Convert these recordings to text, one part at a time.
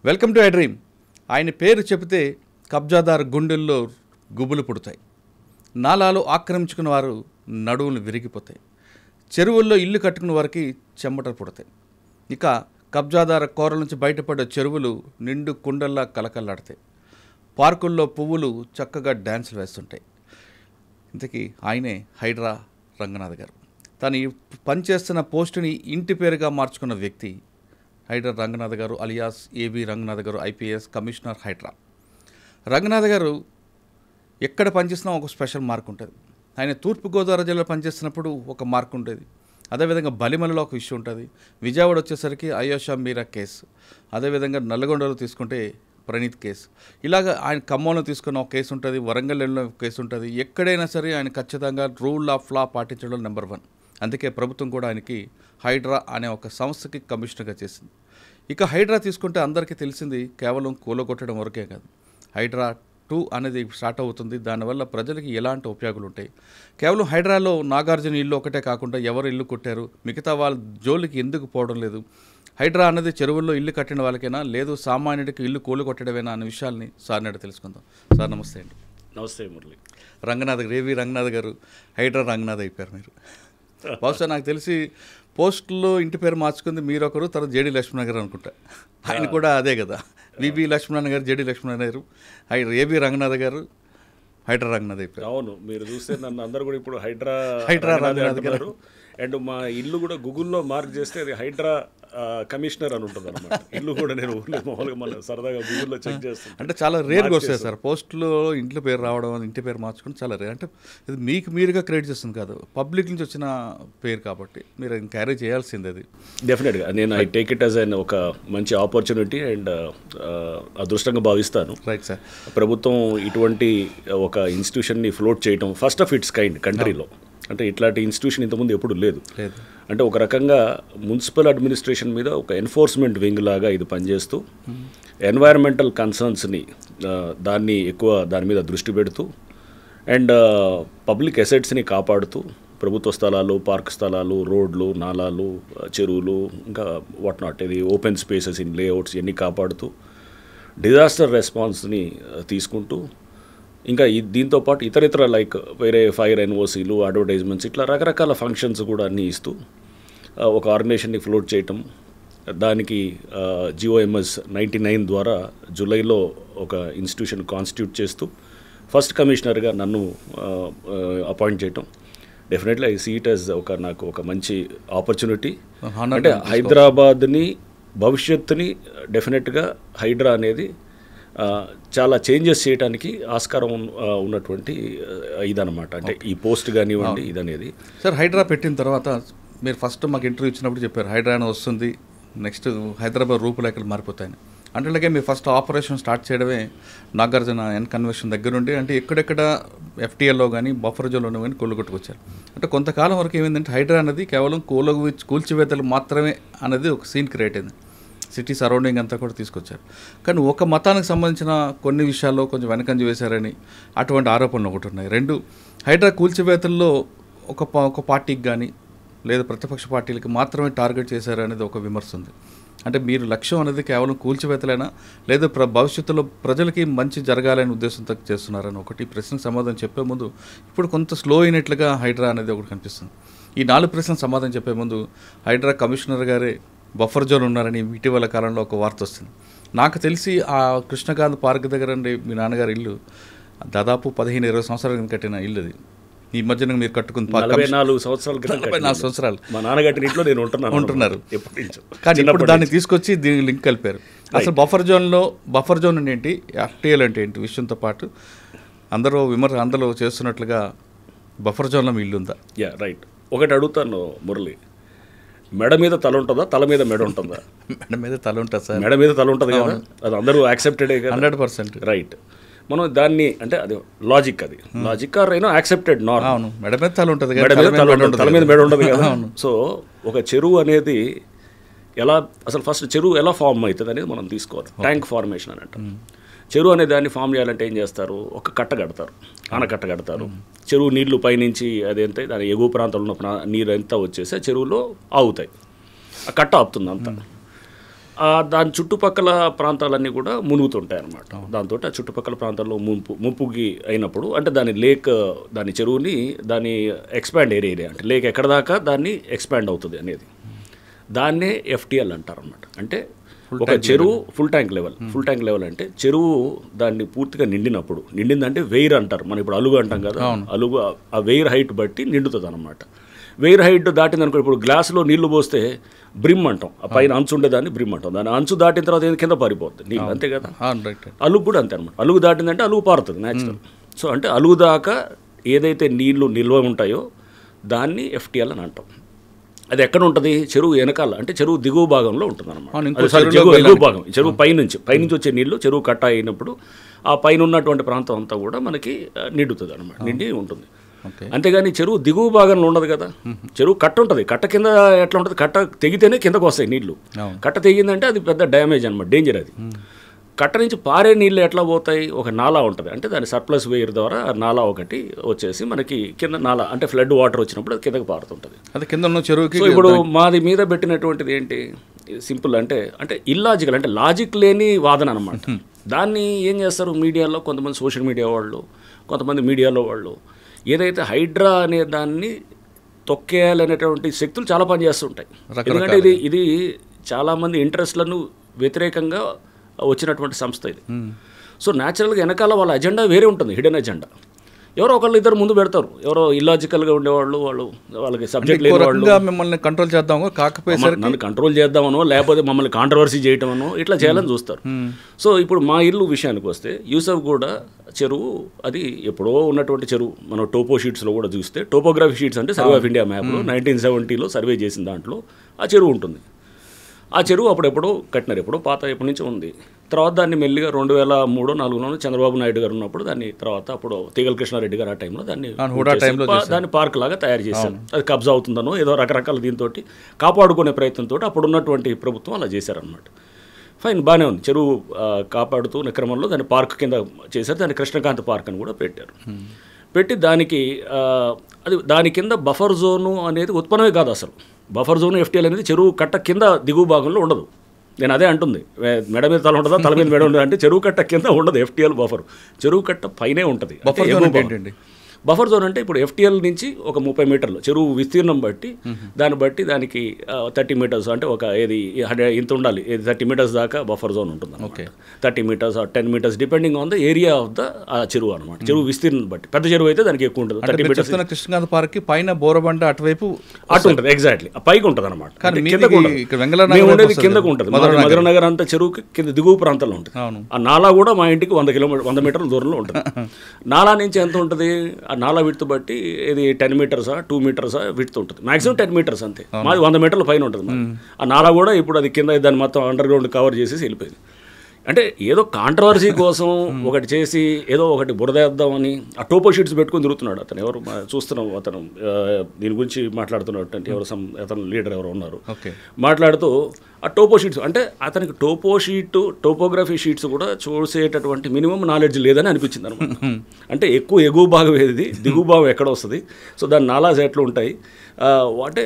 Welcome to I dream. ఆయన పేరు చెబితే కబ్జాదారు గుండెల్లో గుబులు పుడతాయి, నాలాలు ఆక్రమించుకున్న వారు నడువులు విరిగిపోతాయి, చెరువుల్లో ఇల్లు కట్టుకున్న వారికి చెమటలు పుడతాయి. ఇక కబ్జాదారు కోరల నుంచి బయటపడే చెరువులు నిండు కుండల్లా కలకల్లాడతాయి, పార్కుల్లో పువ్వులు చక్కగా డ్యాన్సులు వేస్తుంటాయి. ఇంతకీ ఆయనే హైడ్రా రంగనాథ్ గారు. తను పనిచేస్తున్న పోస్టుని ఇంటి పేరుగా మార్చుకున్న వ్యక్తి హైడ్రా రంగనాథ్ గారు, అలియాస్ ఏబి రంగనాథ్ గారు, ఐపీఎస్ కమిషనర్ హైడ్రా. రంగనాథ్ గారు ఎక్కడ పనిచేసినా ఒక స్పెషల్ మార్క్ ఉంటుంది. ఆయన తూర్పుగోదావరి జిల్లాలో పనిచేస్తున్నప్పుడు ఒక మార్క్ ఉంటుంది. అదేవిధంగా బలిమలలో ఒక ఇష్యూ ఉంటుంది. విజయవాడ వచ్చేసరికి అయోషా మీరా కేసు, అదేవిధంగా నల్లగొండలో తీసుకుంటే ప్రణీత్ కేసు, ఇలాగ ఆయన ఖమ్మంలో తీసుకున్న ఒక కేసు ఉంటుంది, వరంగల్లో కేసు ఉంటుంది. ఎక్కడైనా సరే ఆయన ఖచ్చితంగా రూల్ ఆఫ్ లా పాటించడం నెంబర్ 1. అందుకే ప్రభుత్వం కూడా ఆయనకి హైడ్రా అనే ఒక సంస్థకి కమిషనర్గా చేసింది. ఇక హైడ్రా తీసుకుంటే అందరికీ తెలిసింది కేవలం కూలగొట్టడం వరకే కాదు. హైడ్రా 2 అనేది స్టార్ట్ అవుతుంది. దానివల్ల ప్రజలకి ఎలాంటి ఉపయోగాలు ఉంటాయి? కేవలం హైడ్రాలో నాగార్జున ఇల్లు ఒకటే కాకుండా ఎవరు ఇల్లు కొట్టారు, మిగతా వాళ్ళ జోలికి ఎందుకు పోవడం లేదు, హైడ్రా అనేది చెరువుల్లో ఇల్లు కట్టిన వాళ్ళకైనా లేదు సామాన్యుడికి ఇల్లు కూలగొట్టడమేనా అనే విషయాల్ని సార్ నాడు తెలుసుకుందాం. సార్ నమస్తే అండి. నమస్తే మురళి. రంగనాథ్ గారు, ఏవి రంగనాథ్ గారు హైడ్రా రంగనాథ్ అయిపోయారు మీరు. బహుశా నాకు తెలిసి పోస్టులో ఇంటి పేరు మార్చుకుంది మీరు ఒకరు, తర్వాత జేడి లక్ష్మణ గారు అనుకుంటా. ఆయన కూడా అదే కదా, వివి లక్ష్మణ గారు, జేడి లక్ష్మణ గారు, ఏబి రంగనాథ్ గారు హైడ్రా రంగనాథ్ అయిపోయారు. అవును, మీరు చూస్తే నన్ను అందరు కూడా ఇప్పుడు హైడ్రా రంగనాథ్ గారు. అండ్ మా ఇల్లు కూడా గూగుల్లో మార్క్ చేస్తే అది హైడ్రా కమిషనర్ అని ఉంటుంది అనమాట. ఇల్లు కూడా నేను మామూలుగా మన సరదాగా గూగుల్లో చెక్ చేస్తాను. అంటే చాలా రేర్గా వస్తాయి సార్ పోస్టులో ఇంట్లో పేరు రావడం, ఇంటి పేరు మార్చుకోవడం చాలా రేర్. అంటే ఇది మీకు మీరుగా క్రియేట్ చేస్తుంది కాదు, పబ్లిక్ నుంచి వచ్చిన పేరు కాబట్టి మీరు క్యారీ చేయాల్సింది. అది డెఫినెట్గా నేను I take it as an ఒక మంచి ఆపర్చునిటీ అండ్ అదృష్టంగా భావిస్తాను. Right sir. ప్రభుత్వం ఇటువంటి ఒక ఇన్స్టిట్యూషన్ని ఫ్లోట్ చేయడం ఫస్ట్ ఆఫ్ ఇట్స్ కైండ్ కంట్రీలో. అంటే ఇట్లాంటి ఇన్స్టిట్యూషన్ ఇంతకుముందు ఎప్పుడు లేదు. అంటే ఒక రకంగా మున్సిపల్ అడ్మినిస్ట్రేషన్ మీద ఒక ఎన్ఫోర్స్మెంట్ వింగ్ లాగా ఇది పనిచేస్తూ ఎన్వైరన్మెంటల్ కన్సర్న్స్ని దాని మీద దృష్టి పెడుతూ అండ్ పబ్లిక్ అసెట్స్ని కాపాడుతూ ప్రభుత్వ స్థలాలు, పార్క్ స్థలాలు, రోడ్లు, నాలాలు, చెరువులు, ఇంకా వాట్ నాట్, ఇది ఓపెన్ స్పేసెస్ ఇన్ లేఅవుట్స్ ఇవన్నీ కాపాడుతూ డిజాస్టర్ రెస్పాన్స్ని తీసుకుంటూ ఇంకా దీంతోపాటు ఇతర లైక్ వేరే ఫైర్ ఎన్ఓసీలు, అడ్వర్టైజ్మెంట్స్, ఇట్లా రకరకాల ఫంక్షన్స్ కూడా అన్నీ ఇస్తూ ఒక ఆర్గనైజేషన్ని ఫ్లోట్ చేయటం. దానికి GOMS 99 ద్వారా జూలైలో ఒక ఇన్స్టిట్యూషన్ కాన్స్టిట్యూట్ చేస్తూ ఫస్ట్ కమిషనర్గా నన్ను అపాయింట్ చేయటం. Definitely I see it as నాకు ఒక మంచి ఆపర్చునిటీ. అంటే హైదరాబాద్ని భవిష్యత్తుని డెఫినెట్గా హైడ్రా అనేది చాలా చేంజెస్ చేయడానికి ఆస్కారం ఉన్నటువంటి ఇదనమాట. అంటే ఈ పోస్ట్ కానివ్వండి ఇదనేది. సార్ హైడ్రా పెట్టిన తర్వాత మీరు ఫస్ట్ మాకు ఇంటర్వ్యూ ఇచ్చినప్పుడు చెప్పారు హైడ్రా వస్తుంది, నెక్స్ట్ హైదరాబాద్ రూపురేఖలు మారిపోతాయని. అంటే మీరు ఫస్ట్ ఆపరేషన్ స్టార్ట్ చేయడమే నాగార్జున కన్వెన్షన్ దగ్గర నుండి, అంటే ఎక్కడెక్కడ FTLలో కానీ బఫర్ జోన్లో కానీ కూలగొట్టుకొచ్చారు. అంటే కొంతకాలం వరకు ఏమైందంటే హైడ్రా అనేది కేవలం కూల్చివేతలు మాత్రమే అనేది ఒక సీన్ క్రియేట్ అయింది. సిటీ సరౌండింగ్ అంతా కూడా తీసుకొచ్చారు. కానీ ఒక మతానికి సంబంధించిన కొన్ని విషయాల్లో కొంచెం వెనకంజ వేశారని అటువంటి ఆరోపణలు ఒకటి ఉన్నాయి. 2, హైడ్రా కూల్చివేతల్లో ఒక పార్టీకి కానీ లేదా ప్రతిపక్ష పార్టీలకి మాత్రమే టార్గెట్ చేశారు అనేది ఒక విమర్శ ఉంది. అంటే మీరు లక్ష్యం అనేది కేవలం కూల్చివేతలైనా లేదా భవిష్యత్తులో ప్రజలకి మంచి జరగాలనే ఉద్దేశంతో చేస్తున్నారని ఒకటి ప్రశ్నకు సమాధానం చెప్పే ముందు ఇప్పుడు కొంత స్లో అయినట్లుగా హైడ్రా అనేది ఒకటి కనిపిస్తుంది. ఈ 4 ప్రశ్నలకు సమాధానం చెప్పే ముందు హైడ్రా కమిషనర్ గారే బఫర్ జోన్ ఉన్నారని ఇటీవల కాలంలో ఒక వార్త వస్తుంది. నాకు తెలిసి ఆ కృష్ణకాంత్ పార్క్ దగ్గర మీ నాన్నగారి ఇల్లు దాదాపు 15-20 సంవత్సరాల కింద కట్టిన ఇల్లు. అది ఈ మధ్యన మీరు కట్టుకున్న 44 సంవత్సరాలు మా నాన్నగారి ఇంట్లో నేను ఉంటున్నారు. కానీ ఇప్పుడు దాన్ని తీసుకొచ్చి దీనికి లింక్ కలిపారు. అసలు బఫర్ జోన్ ఏంటి, FTL అంటే ఏంటి విషయంతో పాటు అందరూ చేస్తున్నట్లుగా బఫర్ జోన్లో మీ ఇల్లు ఉందా? రైట్. ఒకటి అడుగుతాను మురళి, మెడ మీద తల ఉంటుందా, తల మీద మెడ ఉంటుందా? మెడ మీద తల ఉంటుంది సార్. మెడ మీద తల ఉంటుంది కదా, అది అందరూ యాక్సెప్టెడే కదా. 100% రైట్. మనం దాన్ని అంటే అది లాజిక్, ఆర్ యాక్సెప్టెడ్ నార్మ్. అవును, మెడ మీద తల ఉంటుంది, తల మీద మెడ ఉంటుంది కదా. సో ఒక చెరువు అనేది అసలు ఫస్ట్ చెరువు ఎలా ఫామ్ అవుతుంది అనేది మనం తీసుకోవాలి. ట్యాంక్ ఫార్మేషన్ అని అంటారు. చెరువు అనే దాన్ని ఫామ్ చేయాలంటే ఏం చేస్తారు, ఒక కట్ట కడతారు, ఆనకట్ట కడతారు. చెరువు నీళ్లు పైనుంచి అదేంటే దాని ఎగువ ప్రాంతంలో ఉన్న నీరు అంతా వచ్చేసి చెరువులో ఆగుతాయి. ఆ కట్ట ఆపుతుంది అంతా. దాని చుట్టుపక్కల ప్రాంతాలన్నీ కూడా మునుగుతుంటాయి అన్నమాట. దాంతో ఆ చుట్టుపక్కల ప్రాంతాల్లో ముప్పుకి అయినప్పుడు అంటే దాని చెరువుని దాని ఎక్స్పాండ్ ఏరియా అంటే లేక్ ఎక్కడ దాకా దాన్ని ఎక్స్పాండ్ అవుతుంది అనేది దాన్నే FTL అంటారు అన్నమాట. అంటే ఒక చెరువు ఫుల్ ట్యాంక్ లెవెల్ అంటే చెరువు దాన్ని పూర్తిగా నిండిందంటే వెయిర్ అంటారు, మనం ఇప్పుడు అలుగు అంటాం కదా, అలుగు ఆ వెయిర్ హైట్ బట్టి నిండుతుంది అనమాట. వెయిర్ హైట్ దాటింది అనుకో, ఇప్పుడు గ్లాసులో నీళ్లు పోస్తే బ్రిమ్ అంటాం, ఆ పైన అంచు ఉండేదాన్ని బ్రిమ్ అంటాం, దాని అంచు దాటిన తర్వాత కింద పారిపోతుంది నీళ్ళు, అంతే కదా. అలుగు కూడా అంతే అనమాట, అలుగు దాటిందంటే అలుగు పారుతుంది న్యాచురల్. సో అంటే అలుగు దాకా ఏదైతే నీళ్లు నిల్వ ఉంటాయో దాన్ని FTL అని అంటాం. అది ఎక్కడ ఉంటుంది? చెరువు వెనకాల, అంటే చెరువు దిగువ భాగంలో ఉంటుంది అనమాట. ఎగువ భాగం, చెరువు పైనుంచి వచ్చే నీళ్లు చెరువు కట్ట అయినప్పుడు ఆ పైన ఉన్నటువంటి ప్రాంతం అంతా కూడా మనకి నిండుతుంది అనమాట, నిండి ఉంటుంది. అంతేగాని చెరువు దిగువ భాగంలో ఉండదు కదా. చెరువు కట్ట ఉంటుంది, కట్ట కింద ఎట్లా ఉంటుంది, కట్ట తెగితేనే కిందకు వస్తాయి నీళ్లు. కట్ట తెగిందంటే అది పెద్ద డ్యామేజ్ అనమాట, డేంజర్ అది. కట్ట నుంచి పారే నీళ్ళు ఎట్లా పోతాయి? ఒక నాలా ఉంటుంది, అంటే దాని సర్ప్లస్ వేయర్ ద్వారా నాలా ఒకటి వచ్చేసి మనకి కింద నాలా, అంటే ఫ్లడ్ వాటర్ వచ్చినప్పుడు అది కిందకి పారుతుంటుంది. అది కింద ఉన్న చెరువుకి. సో ఇప్పుడు మాది మీద పెట్టినటువంటిది ఏంటి, సింపుల్ అంటే ఇల్లాజికల్, అంటే లాజిక్ లేని వాదన అనమాట. దాన్ని ఏం చేస్తారు మీడియాలో కొంతమంది, సోషల్ మీడియా వాళ్ళు, కొంతమంది మీడియాలో వాళ్ళు, ఏదైతే హైడ్రా అనే దాన్ని తొక్కేయాలనేటువంటి శక్తులు చాలా పనిచేస్తుంటాయి. ఎందుకంటే ఇది చాలామంది ఇంట్రెస్ట్లను వ్యతిరేకంగా వచ్చినటువంటి సంస్థ ఇది. సో న్యాచురల్గా వెనకాల వాళ్ళ అజెండా వేరే ఉంటుంది, హిడెన్ అజెండా. ఎవరో ఒకళ్ళు ఇద్దరు ముందు పెడతారు, ఎవరో ఇల్లాజికల్గా ఉండేవాళ్ళు, వాళ్ళకి సబ్జెక్ట్ లేని వాళ్ళు మిమ్మల్ని కంట్రోల్ చేద్దామో, కాకపోతే నన్ను కంట్రోల్ చేద్దామనో లేకపోతే మమ్మల్ని కాంట్రవర్సీ చేయటమనో ఇట్లా చేయాలని చూస్తారు. సో ఇప్పుడు మా ఇల్లు విషయానికి వస్తే యూసఫ్ కూడా చెరువు అది ఎప్పుడో ఉన్నటువంటి చెరువు. మనం టోపో షీట్స్లో కూడా చూస్తే, టోపోగ్రఫీ షీట్స్ అంటే సర్వే ఆఫ్ ఇండియా మ్యాప్లో 1970లో సర్వే చేసిన దాంట్లో ఆ చెరువు ఉంటుంది. ఆ చెరువు అప్పుడెప్పుడో కట్టినారు, ఎప్పుడో పాత ఎప్పటి నుంచో ఉంది. తర్వాత దాన్ని మెల్లిగా 2003-2004 చంద్రబాబు నాయుడు గారు ఉన్నప్పుడు దాన్ని, తర్వాత అప్పుడు తీగల కృష్ణారెడ్డి గారు ఆ టైంలో దాన్ని పార్క్ లాగా తయారు చేశారు. అది కబ్జా అవుతుందనో ఏదో రకరకాల దీంతో కాపాడుకునే ప్రయత్నంతో అప్పుడు ఉన్నటువంటి ప్రభుత్వం అలా చేశారనమాట. ఫైన్, బాగానే ఉంది. చెరువు కాపాడుతున్న క్రమంలో దాన్ని పార్క్ కింద చేశారు, దాన్ని కృష్ణకాంత్ పార్క్ అని కూడా పెట్టారు. పెట్టి దానికి దాని కింద బఫర్ జోను అనేది ఉత్పన్నమే కాదు అసలు. బఫర్ జోన్ FTL అనేది చెరువు కట్ట కింద దిగువ భాగంలో ఉండదు. నేను అదే అంటుంది, మెడ మీద తల ఉంటుందా, తల మీద మెడ ఉండదు అంటే చెరువు కట్ట కింద ఉండదు FTL బఫర్, చెరువు కట్ట పైనే ఉంటుంది. బఫర్ జోన్ అంటే ఇప్పుడు FTL నుంచి ఒక 30 మీటర్లు చెరువు విస్తీర్ణం బట్టి దానికి 30 మీటర్స్ అంటే ఒక ఇంత ఉండాలి, 30 మీటర్స్ దాకా బఫర్ జోన్ ఉంటుంది. 30 metres 10 metres depending on the area of the చెరువు అనమాట. చెరువు విస్తీర్ణం బట్టి పెద్ద చెరువు అయితే దానికి ఎక్కువ ఉంటుంది. 30 మీటర్స్. కృష్ణకాంత్ పార్క్ పైన బోరబండ అటువైపు అటు ఉంటుంది, ఎగ్జాక్ట్లీ పైకి ఉంటుంది అనమాట. కిందకు ఉంటుంది. మధురనగర్ అంతా చెరువుకి కింద దిగువ ప్రాంతంలో ఉంటుంది. ఆ నాలా కూడా మా ఇంటికి 100 మీటర్ల దూరంలో ఉంటుంది. నాలా నుంచి ఎంత ఉంటుంది, ఆ నాలా విడ్త్ బట్టి ఇది 10 మీటర్సా 2 మీటర్సా విడ్త్ ఉంటుంది, మాక్సిమం 10 మీటర్స్ అంతే. మాది 100 మీటర్ల పైన ఉంటుంది. ఆ నాలా కూడా ఇప్పుడు అది కింద దాన్ని మొత్తం అండర్ గ్రౌండ్ కవర్ చేసేసి వెళ్ళిపోయింది. అంటే ఏదో కాంట్రవర్సీ కోసం ఒకటి చేసి ఏదో ఒకటి బురదేద్దామని ఆ టోపో షీట్స్ పెట్టుకొని తిరుగుతున్నాడు అతను. ఎవరు చూస్తున్నాం, అతను దీని గురించి మాట్లాడుతున్నట్టు ఎవరు అతను లీడర్ ఎవరు ఉన్నారు మాట్లాడుతూ ఆ టోపో షీట్స్, అంటే అతనికి టోపోగ్రఫీ షీట్స్ కూడా చూసేటటువంటి మినిమం నాలెడ్జ్ లేదని అనిపించింది అనమాట. అంటే ఎక్కువ ఎగువ భాగం ఏది, దిగువ భాగం ఎక్కడ వస్తుంది, సో దాని నాలాస్ ఎట్లా ఉంటాయి, అంటే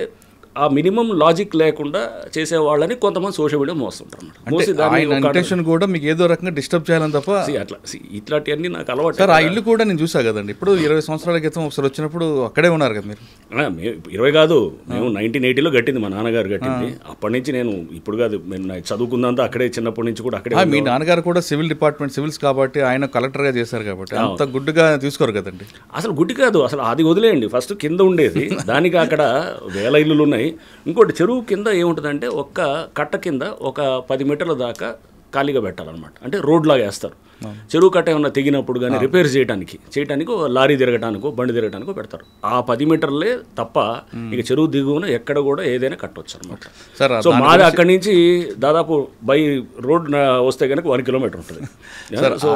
ఆ మినిమం లాజిక్ లేకుండా చేసే వాళ్ళని కొంతమంది సోషల్ మీడియా మోస్తుంటారు అన్నమాట. కూడా మీకు ఏదో రకంగా డిస్టర్బ్ చేయాలని తప్ప అట్లా ఇట్లాంటివన్నీ నాకు అలవాటు. సార్, ఆ ఇల్లు కూడా నేను చూసా కదండి, ఇప్పుడు 20 సంవత్సరాల క్రితం ఒకసారి వచ్చినప్పుడు అక్కడే ఉన్నారు కదా మీరు. 20 కాదు, మేము 1980లో కట్టింది, మా నాన్నగారు కట్టింది. అప్పటి నుంచి నేను ఇప్పుడు కాదు, నేను చదువుకుందంతా అక్కడే, చిన్నప్పటి నుంచి కూడా అక్కడే. మీ నాన్నగారు కూడా సివిల్స్ కాబట్టి ఆయన కలెక్టర్గా చేశారు కాబట్టి అంత గుడ్డుగా తీసుకోరు కదండి. అసలు గుడ్డి కాదు, అసలు అది వదిలేయండి. ఫస్ట్ కింద ఉండేది దానికి అక్కడ వేల ఇల్లులు ఉన్నాయి. ఇంకోటి చెరువు కింద ఏముంటుందంటే ఒక్క కట్ట కింద ఒక 10 మీటర్ల దాకా ఖాళీగా పెట్టాలన్నమాట. అంటే రోడ్ లాగా వేస్తారు. చెరువు కట్ట ఏమన్నా తెగినప్పుడు కానీ రిపేర్ చేయడానికి లారీ తిరగటానికో బండి తిరగటానికో పెడతారు. ఆ 10 మీటర్లే తప్ప ఇక చెరువు దిగువన ఎక్కడ కూడా ఏదైనా కట్టవచ్చు అనమాట. సో మాది అక్కడి నుంచి దాదాపు బై రోడ్ వస్తే కనుక 1 కిలోమీటర్ ఉంటుంది.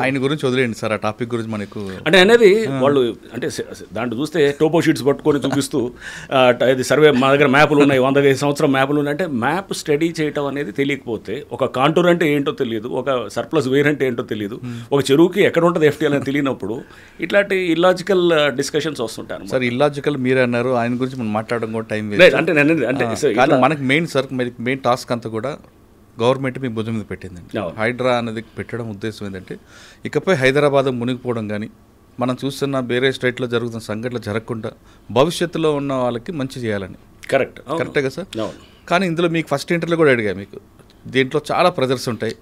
ఆయన గురించి వదిలేండి సార్, ఆ టాపిక్ గురించి మనకు అంటే అనేది వాళ్ళు అంటే దాంట్లో చూస్తే టోపో షీట్స్ పట్టుకొని చూపిస్తూ ఇది సర్వే మా దగ్గర మ్యాప్లు ఉన్నాయి, 105 సంవత్సరం మ్యాప్లు ఉన్నాయి. అంటే మ్యాప్ స్టడీ చేయటం అనేది తెలియకపోతే, ఒక కాంటూర్ అంటే ఏంటో తెలియదు, ఒక సర్ప్లస్ వేర్ అంటే ఏంటో తెలియదు, ఒక చెరువుకి ఎక్కడ ఉంటుంది FTL అని తెలియనప్పుడు ఇట్లాంటి ఇల్లాజికల్ డిస్కషన్స్ వస్తుంటాయి. సార్, ఇల్లాజికల్ మీరే అన్నారు, ఆయన గురించి మనం మాట్లాడడం కూడా టైం లేదు. అంటే మనకి మెయిన్ టాస్క్ అంతా కూడా గవర్నమెంట్ మీ భుజం మీద పెట్టిందండి. అవును. హైడ్రా అనేది పెట్టడం ఉద్దేశం ఏంటంటే ఇకపై హైదరాబాద్ మునిగిపోవడం కానీ మనం చూస్తున్న వేరే స్టేట్లో జరుగుతున్న సంఘటనలు జరగకుండా భవిష్యత్తులో ఉన్న వాళ్ళకి మంచి చేయాలని. కరెక్ట్, కరెక్టేగా సార్? అవును. కానీ ఇందులో మీకు ఫస్ట్ ఇంటర్వ్యూలో కూడా అడిగా, మీకు దీంట్లో చాలా ప్రెజర్స్ ఉంటాయి,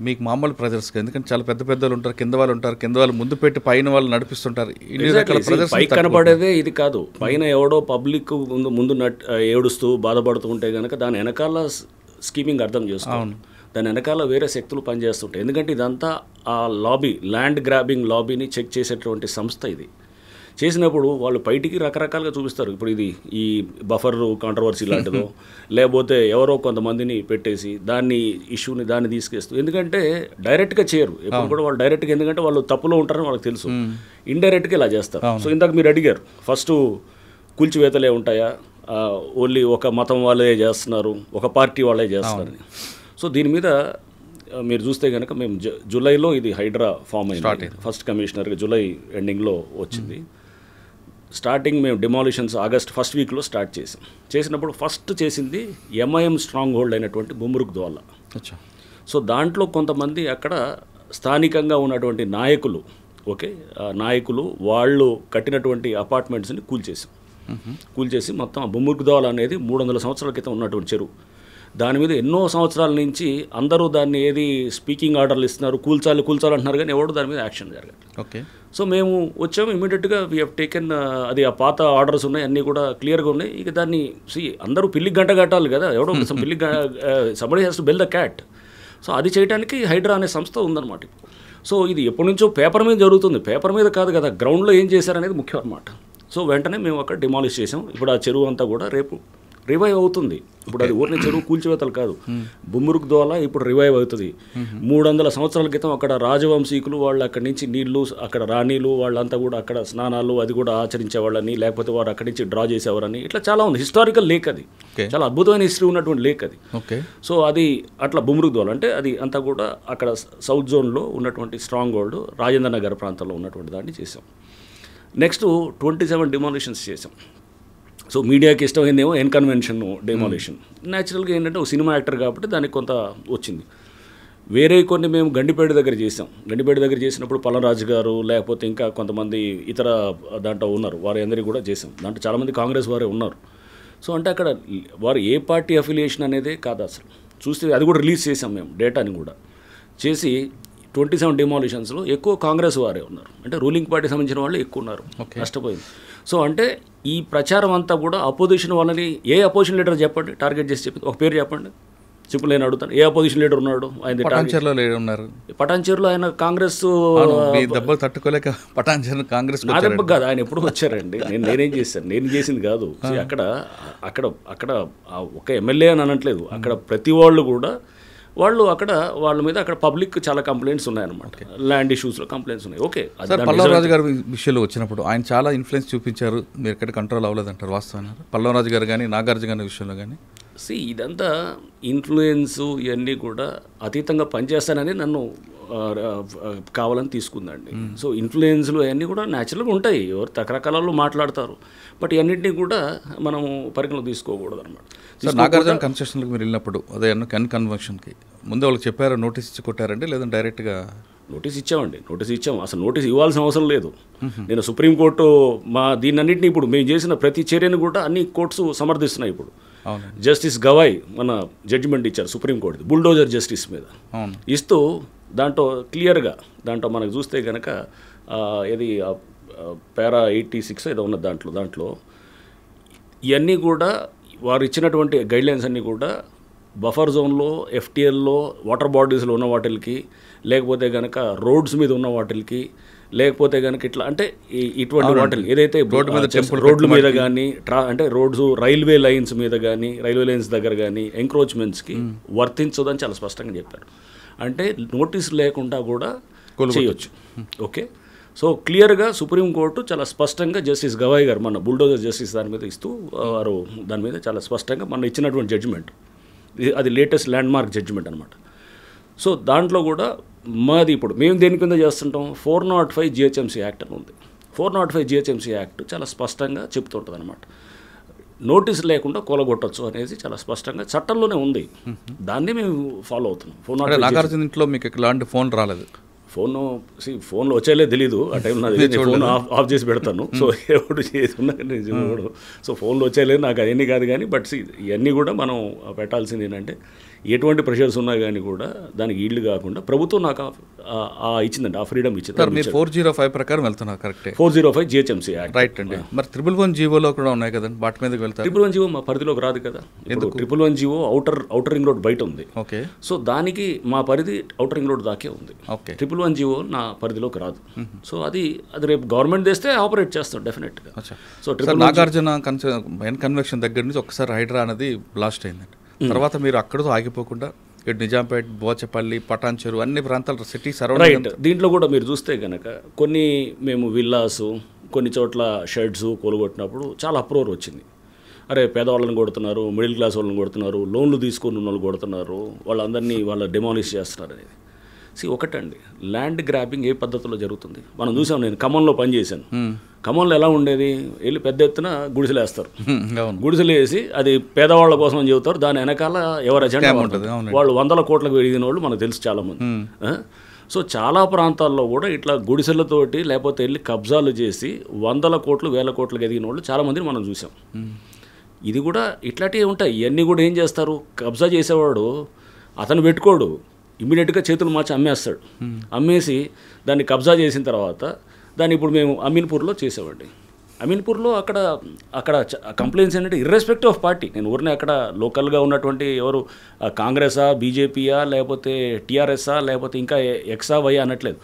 మీకు మామూలు ప్రెజర్స్ ఎందుకంటే చాలా పెద్ద పెద్దలు ఉంటారు, కింద వాళ్ళు ఉంటారు, కింద వాళ్ళు ముందు పెట్టి పైన వాళ్ళు నడిపిస్తుంటారు. ఇన్ని రకాల ప్రెజర్స్ పైకి కనపడేదే ఇది కాదు, పైన ఎవడో పబ్లిక్ ముందు ఏడుస్తూ బాధపడుతూ ఉంటే కనుక దాని వెనకాల స్కీమింగ్ అర్థం చేసుకోవాలి. దాని వెనకాల వేరే శక్తులు పనిచేస్తుంటాయి. ఎందుకంటే ఇదంతా ఆ లాబీ, ల్యాండ్ గ్రాబింగ్ లాబీని చెక్ చేసేటువంటి సంస్థ ఇది. చేసినప్పుడు వాళ్ళు బయటికి రకరకాలుగా చూపిస్తారు. ఇప్పుడు ఇది ఈ బఫర్ కాంట్రవర్సీ లాంటిదో లేకపోతే ఎవరో కొంతమందిని పెట్టేసి దాన్ని ఇష్యూని దాన్ని తీసుకేస్తూ, ఎందుకంటే డైరెక్ట్గా చేయరు ఎప్పుడు కూడా వాళ్ళు డైరెక్ట్గా, ఎందుకంటే వాళ్ళు తప్పులో ఉంటారని వాళ్ళకి తెలుసు, ఇండైరెక్ట్గా ఇలా చేస్తారు. సో ఇందాక మీరు అడిగారు ఫస్ట్ కూల్చివేతలే ఉంటాయా, ఓన్లీ ఒక మతం వాళ్ళే చేస్తున్నారు, ఒక పార్టీ వాళ్ళే చేస్తున్నారని. సో దీని మీద మీరు చూస్తే కనుక మేము జూలైలో ఇది హైడ్రా ఫామ్ అయింది. ఫస్ట్ కమిషనర్గా జూలై ఎండింగ్లో వచ్చింది. స్టార్టింగ్ మేము డిమాలిషన్స్ ఆగస్ట్ ఫస్ట్ వీక్లో స్టార్ట్ చేసినప్పుడు ఫస్ట్ చేసింది ఎంఐఎం స్ట్రాంగ్ హోల్డ్ అయినటువంటి గుమ్రుక్ దోలా. సో దాంట్లో కొంతమంది అక్కడ స్థానికంగా ఉన్నటువంటి నాయకులు, ఓకే, నాయకులు వాళ్ళు కట్టినటువంటి అపార్ట్మెంట్స్ని కూల్చేసి మొత్తం గుమ్రుక్ దోలా అనేది 300 సంవత్సరాల క్రితం ఉన్నటువంటి చెరువు. దాని మీద ఎన్నో సంవత్సరాల నుంచి అందరూ దాన్ని ఏది స్పీకింగ్ ఆర్డర్లు ఇస్తున్నారు, కూల్చాలి అంటున్నారు, కానీ ఎవరు దాని మీద యాక్షన్ జరగదు. ఓకే. సో మేము వచ్చాము ఇమీడియట్గా వీ హ్యావ్ టేకెన్, అది ఆ పాత ఆర్డర్స్ ఉన్నాయి, అన్నీ కూడా క్లియర్గా ఉన్నాయి. ఇక దాన్ని అందరూ పిల్లికి గంట కట్టాలి కదా, ఎవడో పిల్లి somebody has to build the cat. So అది చేయడానికి హైడ్రా అనే సంస్థ ఉందన్నమాట. సో ఇది ఎప్పటి నుంచో పేపర్ మీద జరుగుతుంది, పేపర్ మీద కాదు కదా, గ్రౌండ్లో ఏం చేశారనేది ముఖ్యం అన్నమాట. సో వెంటనే మేము అక్కడ డిమాలిష్ చేసాం. ఇప్పుడు ఆ చెరువు అంతా కూడా రేపు రివైవ్ అవుతుంది. ఇప్పుడు అది ఊరిని చెరువు కూల్చివేతలు కాదు, గుమ్రుక్ దోలా ఇప్పుడు రివైవ్ అవుతుంది. 300 సంవత్సరాల క్రితం అక్కడ రాజవంశీకులు వాళ్ళు అక్కడి నుంచి నీళ్లు, అక్కడ రాణీలు వాళ్ళంతా కూడా అక్కడ స్నానాలు అది కూడా ఆచరించేవాళ్ళని, లేకపోతే వారు అక్కడి నుంచి డ్రా చేసేవారని, ఇట్లా చాలా ఉంది. హిస్టారికల్ లేక్ అది, చాలా అద్భుతమైన హిస్టరీ ఉన్నటువంటి లేక్ అది. సో అది అట్లా గుమ్రుక్ దోలా అంటే అది అంతా కూడా అక్కడ సౌత్ జోన్లో ఉన్నటువంటి స్ట్రాంగ్ హోల్డ్ రాజేంద్ర నగర్ ప్రాంతంలో ఉన్నటువంటి దాన్ని చేసాం. నెక్స్ట్ 27 డిమాలిషన్స్ చేసాం. సో మీడియాకి ఇష్టమైందేమో ఎన్కన్వెన్షన్ డెమాలిషన్. న్యాచురల్గా ఏంటంటే ఒక సినిమా యాక్టర్ కాబట్టి దానికి కొంత వచ్చింది. వేరే కొన్ని మేము గండిపేట దగ్గర చేసాం. గండిపేట దగ్గర చేసినప్పుడు పల్లరాజు గారు లేకపోతే ఇంకా కొంతమంది ఇతర దాంట్లో ఉన్నారు, వారి అందరికీ కూడా చేసాం. దాంట్లో చాలామంది కాంగ్రెస్ వారే ఉన్నారు. సో అంటే అక్కడ వారు ఏ పార్టీ అఫిలియేషన్ అనేదే కాదు అసలు. చూస్తే అది కూడా రిలీజ్ చేసాం మేము, డేటాని కూడా చేసి 27 డిమాలిషన్స్లో ఎక్కువ కాంగ్రెస్ వారే ఉన్నారు, అంటే రూలింగ్ పార్టీ సంబంధించిన వాళ్ళు ఎక్కువ ఉన్నారు. నష్టపోయింది. సో అంటే ఈ ప్రచారం అంతా కూడా అపోజిషన్ వాళ్ళని, ఏ అపోజిషన్ లీడర్ చెప్పండి, టార్గెట్ చేసి చెప్పింది ఒక పేరు చెప్పండి, సింపుల్ నేను అడుగుతాను. ఏ అపోజిషన్ లీడర్ ఉన్నాడు? ఆయన పటాన్చేరులో ఆయన కాంగ్రెస్ దెబ్బలు తట్టుకోలేక పటాన్చేరు కాంగ్రెస్ నా దెబ్బ కాదు, ఆయన ఎప్పుడు వచ్చారండి. నేనేం చేశాను, నేను చేసింది కాదు. అక్కడ అక్కడ అక్కడ ఒక ఎమ్మెల్యే అని అనట్లేదు, అక్కడ ప్రతి వాళ్ళు కూడా వాళ్ళు అక్కడ వాళ్ళ మీద అక్కడ పబ్లిక్ చాలా కంప్లైంట్స్ ఉన్నాయన్నమాట, ల్యాండ్ ఇష్యూస్లో కంప్లైంట్స్ ఉన్నాయి. ఓకే, పల్లవరాజు గారి విషయంలో వచ్చినప్పుడు ఆయన చాలా ఇన్ఫ్లుయెన్స్ చూపించారు, మీరు ఎక్కడ కంట్రోల్ అవ్వలేదంటారు, వాస్తవం? పల్లవరాజు గారు కానీ నాగార్జున గారి విషయంలో కానీ ఇదంతా ఇన్ఫ్లుయెన్స్ ఇవన్నీ కూడా అతీతంగా పనిచేస్తానని నన్ను కావాలని తీసుకుందండి. సో ఇన్ఫ్లుయెన్స్లు అవన్నీ కూడా న్యాచురల్గా ఉంటాయి, ఎవరు రకరకాలలో మాట్లాడతారు, బట్ ఇవన్నింటినీ కూడా మనము పరిగణలో తీసుకోకూడదు అనమాట. నాగార్జున కన్సెషన్కి మీరు వెళ్ళినప్పుడు అదే కన్వెన్షన్కి ముందు వాళ్ళకి చెప్పారు, నోటీస్ ఇచ్చి కొట్టారండి లేదంటే డైరెక్ట్గా? నోటీస్ ఇచ్చాం. అసలు నోటీస్ ఇవ్వాల్సిన అవసరం లేదు. నేను సుప్రీంకోర్టు దీన్నన్నింటినీ ఇప్పుడు మేము చేసిన ప్రతి చర్యను కూడా అన్ని కోర్ట్స్ సమర్థిస్తున్నాయి. ఇప్పుడు జస్టిస్ గవాయ్ మన జడ్జిమెంట్ ఇచ్చారు సుప్రీంకోర్టు బుల్డోజర్ జస్టిస్ మీద ఇస్తూ, దాంట్లో క్లియర్గా దాంట్లో మనకు చూస్తే కనుక ఇది పారా 86 ఏదో ఉన్నది, దాంట్లో ఇవన్నీ కూడా వారు ఇచ్చినటువంటి గైడ్లైన్స్ అన్నీ కూడా బఫర్ జోన్లో, ఎఫ్టీఎల్లో, వాటర్ బాడీస్లో ఉన్న వాటికి, లేకపోతే కనుక రోడ్స్ మీద ఉన్న వాటికి, లేకపోతే కనుక ఇట్లా అంటే ఇటువంటి వాటికి ఏదైతే రోడ్ల మీద కానీ అంటే రోడ్స్ రైల్వే లైన్స్ మీద కానీ, రైల్వే లైన్స్ దగ్గర కానీ ఎంక్రోచ్మెంట్స్కి వర్తించదని చాలా స్పష్టంగా చెప్పారు. అంటే నోటీస్ లేకుండా కూడా చేయొచ్చు. ఓకే, సో క్లియర్గా సుప్రీంకోర్టు చాలా స్పష్టంగా జస్టిస్ గవాయ్ గారు మన బుల్డోజర్ జస్టిస్ దాని మీద ఇస్తూ వారు దాని మీద చాలా స్పష్టంగా మన ఇచ్చినటువంటి జడ్జిమెంట్, అది లేటెస్ట్ ల్యాండ్ మార్క్ జడ్జిమెంట్ అనమాట. సో దాంట్లో కూడా మాది ఇప్పుడు మేము దేని కింద చేస్తుంటాం, 405 GHMC యాక్ట్ అని ఉంది. 405 GHMC యాక్ట్ చాలా స్పష్టంగా చెప్తుంటుంది అనమాట. నోటీస్ లేకుండా కూలగొట్టచ్చు అనేది చాలా స్పష్టంగా చట్టంలోనే ఉంది. దాన్ని మేము ఫాలో అవుతున్నాం. నాగార్జున ఇంట్లో మీకు ఎలాంటి ఫోన్ రాలేదు? ఫోన్లో వచ్చేలే తెలీదు ఆ టైంలో, ఫోన్ ఆఫ్ చేసి పెడతాను. సో ఎవడు చేసుకున్నా సో ఫోన్లో వచ్చేలేదు నాకు అవన్నీ కాదు. కానీ బట్ ఇవన్నీ కూడా మనం పెట్టాల్సింది ఏంటంటే ఎటువంటి ప్రెషర్స్ ఉన్నా కానీ కూడా దానికి ఈల్డ్ కాకుండా ప్రభుత్వం నాకు ఇచ్చిందండి, ఆ ఫ్రీడమ్ ఇచ్చింది. మీరు 405 ప్రకారం వెళ్తున్నారు కరెక్టే? 405 GHMC యాక్ట్. రైట్ అండి. మరి 111 జీవోలో కూడా ఉన్నాయి కదండి, వాటి మీదకి వెళ్తారు? 111 జీవో మా పరిధిలోకి రాదు కదా. ఎందుకు? 111 జీవో అవుటర్ రింగ్ రోడ్ బయట ఉంది. ఓకే. సో దానికి మా పరిధి అవుటర్ రింగ్ రోడ్ దాకే ఉంది. ఓకే. 111 జీవో నా పరిధిలోకి రాదు. సో అది రేపు గవర్నమెంట్ తెస్తే ఆపరేట్ చేస్తాం డెఫినెట్గా. సో నాగార్జున కన్వెన్షన్ దగ్గర నుంచి ఒకసారి హైడ్రా అనేది బ్లాస్ట్ అయిందండి. తర్వాత మీరు అక్కడతో ఆగిపోకుండా ఇటు నిజాంపేట, బోచపల్లి, పటాన్ చెరువు అన్ని ప్రాంతాలు సిటీ సరౌండింగ్. దీంట్లో కూడా మీరు చూస్తే కనుక కొన్ని మేము విల్లాసు, కొన్ని చోట్ల షెడ్స్ కూలగొట్టినప్పుడు చాలా అప్రోర్ వచ్చింది. అరే పేదవాళ్ళని కొడుతున్నారు, మిడిల్ క్లాస్ వాళ్ళని కొడుతున్నారు, లోన్లు తీసుకుని ఉన్న వాళ్ళు కొడుతున్నారు, వాళ్ళందరినీ డిమాలిష్ చేస్తున్నారు అనేది. ఒకటండి, ల్యాండ్ గ్రాబింగ్ ఏ పద్ధతిలో జరుగుతుంది మనం చూసాం. నేను ఖమ్మంలో పనిచేశాను. ఖమ్మంలో ఎలా ఉండేది, వెళ్ళి పెద్ద ఎత్తున గుడిసెలు వేస్తారు. గుడిసెలు వేసి అది పేదవాళ్ళ కోసం అని చెబుతారు. దాని వెనకాల ఎవరు అజెండా ఉంటుంది. వాళ్ళు 100 కోట్లకు ఎదిగిన వాళ్ళు మనకు తెలుసు చాలామంది. సో చాలా ప్రాంతాల్లో కూడా ఇట్లా గుడిసెలతోటి లేకపోతే వెళ్ళి కబ్జాలు చేసి 100 కోట్లు 1000 కోట్లకు ఎదిగిన వాళ్ళు చాలామందిని మనం చూసాం. ఇది కూడా ఇట్లాంటివి ఉంటాయి. ఇవన్నీ కూడా ఏం చేస్తారు, కబ్జా చేసేవాడు అతను పెట్టుకోడు, ఇమ్మీడియట్గా చేతులు మార్చి అమ్మేస్తాడు. అమ్మేసి దాన్ని కబ్జా చేసిన తర్వాత దాన్ని ఇప్పుడు మేము అమీన్పూర్లో చేసేవాడి. అమీన్పూర్లో అక్కడ కంప్లైంట్స్ ఏంటంటే ఇర్రెస్పెక్టివ్ ఆఫ్ పార్టీ, నేను ఊరినే అక్కడ లోకల్గా ఉన్నటువంటి ఎవరు కాంగ్రెసా, బీజేపీయా, లేకపోతే టీఆర్ఎస్ఆ, లేకపోతే ఇంకా ఎక్సా వై అనట్లేదు.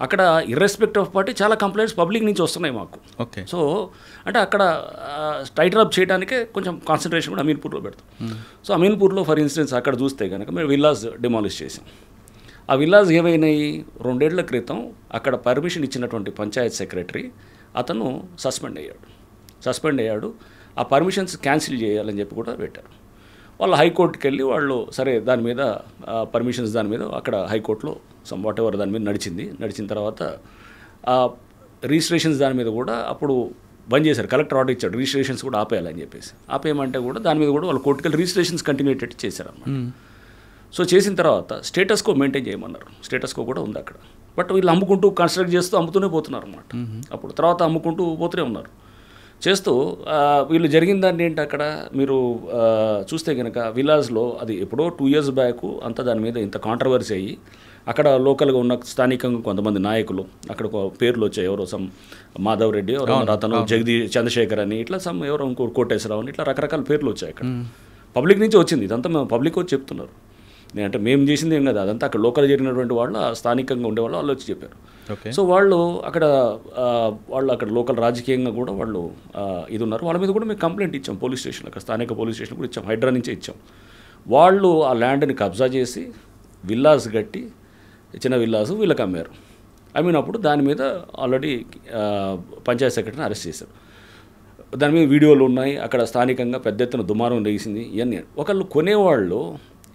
అక్కడ ఇర్రెస్పెక్టివ్ ఆఫ్ పార్టీ చాలా కంప్లైంట్స్ పబ్లిక్ నుంచి వస్తున్నాయి మాకు. ఓకే. సో అంటే అక్కడ టైటర్ అప్ చేయడానికే కొంచెం కాన్సన్ట్రేషన్ కూడా అమీన్పూర్లో పెడతాం. సో అమీన్పూర్లో ఫర్ ఇన్స్టెన్స్ అక్కడ చూస్తే కనుక మేము విల్లాస్ డిమాలిష్ చేసాం. ఆ విల్లాస్ ఏమైనాయి, 2 ఏళ్ల క్రితం అక్కడ పర్మిషన్ ఇచ్చినటువంటి పంచాయత్ సెక్రటరీ అతను సస్పెండ్ అయ్యాడు. ఆ పర్మిషన్స్ క్యాన్సిల్ చేయాలని చెప్పి కూడా పెట్టారు. వాళ్ళు హైకోర్టుకి వెళ్ళి వాళ్ళు సరే దాని మీద పర్మిషన్స్ దాని మీద అక్కడ హైకోర్టులో వాట్ ఎవర్ దాని మీద నడిచిన తర్వాత రిజిస్ట్రేషన్స్ దాని మీద కూడా అప్పుడు బంద్ చేశారు. కలెక్టర్ ఆర్డర్ ఇచ్చాడు రిజిస్ట్రేషన్స్ కూడా ఆపేయాలని చెప్పేసి. ఆపేయమంటే కూడా దాని మీద కూడా వాళ్ళు కోర్టుకి వెళ్ళి రిజిస్ట్రేషన్స్ కంటిన్యూ అయ్యేటట్టు చేశారన్నమాట. సో చేసిన తర్వాత స్టేటస్ కో మెయింటైన్ చేయమన్నారు. స్టేటస్ కో కూడా ఉంది అక్కడ. బట్ వీళ్ళు అమ్ముకుంటూ కన్స్ట్రక్ట్ చేస్తూ అమ్ముతూనే పోతున్నారు అన్నమాట. అప్పుడు తర్వాత అమ్ముకుంటూ పోతూనే ఉన్నారు. చేస్తూ వీళ్ళు జరిగిన దాన్ని ఏంటి అక్కడ మీరు చూస్తే కనుక విలాస్లో అది ఎప్పుడో 2 years బ్యాక్ అంతా దాని మీద ఇంత కాంట్రవర్సీ అయ్యి అక్కడ లోకల్గా ఉన్న స్థానికంగా కొంతమంది నాయకులు అక్కడ పేర్లు వచ్చాయి. ఎవరో మాధవ్ రెడ్డి, అతను చంద్రశేఖర్ అని, ఇట్లా ఎవరో ఇంకో కోటేశ్వరరావు అని, ఇట్లా రకరకాల పేర్లు వచ్చాయి. అక్కడ పబ్లిక్ నుంచి వచ్చింది ఇదంతా. మేము పబ్లిక్ వచ్చి చెప్తున్నారు. అంటే మేము చేసింది ఏం కదా, అదంతా అక్కడ లోకల్ జరిగినటువంటి వాళ్ళు, స్థానికంగా ఉండేవాళ్ళు వాళ్ళు వచ్చి చెప్పారు. సో వాళ్ళు అక్కడ లోకల్ రాజకీయంగా కూడా వాళ్ళు ఇది ఉన్నారు. వాళ్ళ మీద కూడా మేము కంప్లైంట్ ఇచ్చాం పోలీస్ స్టేషన్, అక్కడ స్థానిక పోలీస్ స్టేషన్ కూడా ఇచ్చాం, హైడ్రా నుంచే ఇచ్చాం. వాళ్ళు ఆ ల్యాండ్ని కబ్జా చేసి విల్లాస్ కట్టి, చిన్న విల్లాసు వీళ్ళకి అమ్మారు. అమ్మినప్పుడు దాని మీద ఆల్రెడీ పంచాయత్ సెక్రటరీని అరెస్ట్ చేశారు. దాని మీద వీడియోలు ఉన్నాయి. అక్కడ స్థానికంగా పెద్ద ఎత్తున దుమారం లేచింది. ఇవన్నీ ఒకళ్ళు కొనేవాళ్ళు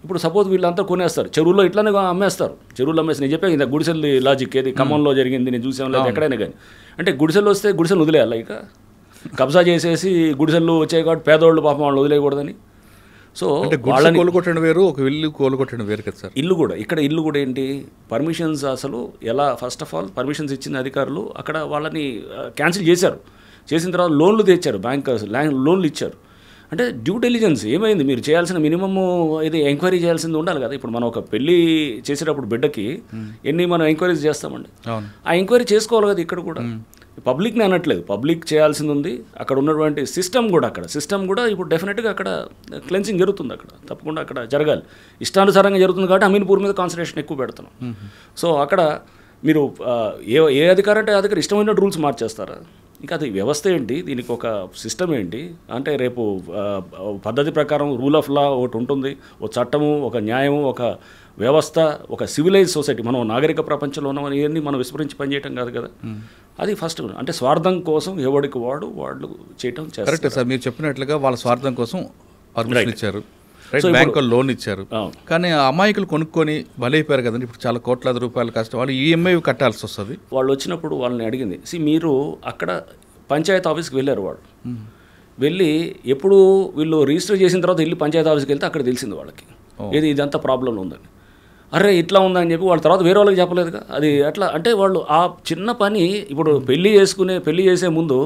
ఇప్పుడు సపోజ్ వీళ్ళంతా కొనేస్తారు, చెరువులో ఇట్లానే అమ్మేస్తారు. చెరువులు అమ్మేసి నేను చెప్పాను ఇంత గుడిసెలు లాజిక్ ఏది ఖమ్మంలో జరిగింది, నేను చూసాను లేదు ఎక్కడైనా కానీ. అంటే గుడిసెలు వస్తే గుడిసెలు వదిలేయాలి, ఇక కబ్జా చేసేసి గుడిసెలు వచ్చాయి కాబట్టి పేదవాళ్ళు పాపం వాళ్ళు వదిలేయకూడదని. సో వాళ్ళని కోలుకొట్టడం వేరు, ఒక ఇల్లు కోలుకొట్టడం వేరు కదా సార్. ఇల్లు కూడా ఏంటి పర్మిషన్స్ అసలు ఎలా, ఫస్ట్ ఆఫ్ ఆల్ పర్మిషన్స్ ఇచ్చిన అధికారులు అక్కడ వాళ్ళని క్యాన్సిల్ చేశారు. చేసిన తర్వాత లోన్లు తెచ్చారు, బ్యాంకర్స్ లోన్లు ఇచ్చారు. అంటే డ్యూ డెలిజెన్స్ ఏమైంది, మీరు చేయాల్సిన మినిమమ్ ఇది ఎంక్వైరీ చేయాల్సింది ఉండాలి కదా. ఇప్పుడు మనం ఒక పెళ్లి చేసేటప్పుడు బిడ్డకి ఎన్ని మనం ఎంక్వైరీస్ చేస్తామండి, ఆ ఎంక్వైరీ చేసుకోవాలి కదా. ఇక్కడ కూడా పబ్లిక్ని అనట్లేదు, పబ్లిక్ చేయాల్సింది ఉంది. అక్కడ ఉన్నటువంటి సిస్టమ్ కూడా ఇప్పుడు డెఫినెట్గా అక్కడ క్లెన్సింగ్ జరుగుతుంది. అక్కడ తప్పకుండా అక్కడ జరగాలి. ఇష్టానుసారంగా జరుగుతుంది కాబట్టి అమీన్పూర్ మీద కాన్సన్ట్రేషన్ ఎక్కువ పెడుతున్నాం. సో అక్కడ మీరు ఏ అధికారం అంటే అధికారం ఇష్టమైన రూల్స్ మార్చేస్తారా? ఇంకా అది వ్యవస్థ ఏంటి, దీనికి ఒక సిస్టమ్ ఏంటి అంటే రేపు పద్ధతి ప్రకారం రూల్ ఆఫ్ లా ఒకటి ఉంటుంది, ఒక చట్టము, ఒక న్యాయము, ఒక వ్యవస్థ, ఒక సివిలైజ్ సొసైటీ. మనం నాగరిక ప్రపంచంలో ఉన్నామని ఇవన్నీ మనం విస్మరించి పనిచేయటం కాదు కదా. అది ఫస్ట్. అంటే స్వార్థం కోసం ఎవరికి వాళ్ళు చేయటం కరెక్ట్ సార్. మీరు చెప్పినట్లుగా వాళ్ళ స్వార్థం కోసం పర్మిషన్ ఇచ్చారు, బ్యాంకులు లోన్ ఇచ్చారు. కానీ అమాయకులు కొనుక్కొని బలైపోయారు కదండి. ఇప్పుడు చాలా కోట్లాది రూపాయలు కష్టం, వాళ్ళు ఈఎంఐ కట్టాల్సి వస్తుంది. వాళ్ళు వచ్చినప్పుడు వాళ్ళని అడిగింది, మీరు అక్కడ పంచాయత్ ఆఫీస్కి వెళ్ళారు, వాళ్ళు వెళ్ళి ఎప్పుడు వీళ్ళు రిజిస్టర్ చేసిన తర్వాత వెళ్ళి పంచాయతీ ఆఫీస్కి వెళ్తే అక్కడ తెలిసింది వాళ్ళకి ఏది ఇదంతా ప్రాబ్లంలో ఉందని. అరే ఇట్లా ఉందని చెప్పి వాళ్ళ తర్వాత వేరే వాళ్ళకి చెప్పలేదుగా. అది అట్లా అంటే వాళ్ళు ఆ చిన్న పని ఇప్పుడు పెళ్లి చేసే ముందు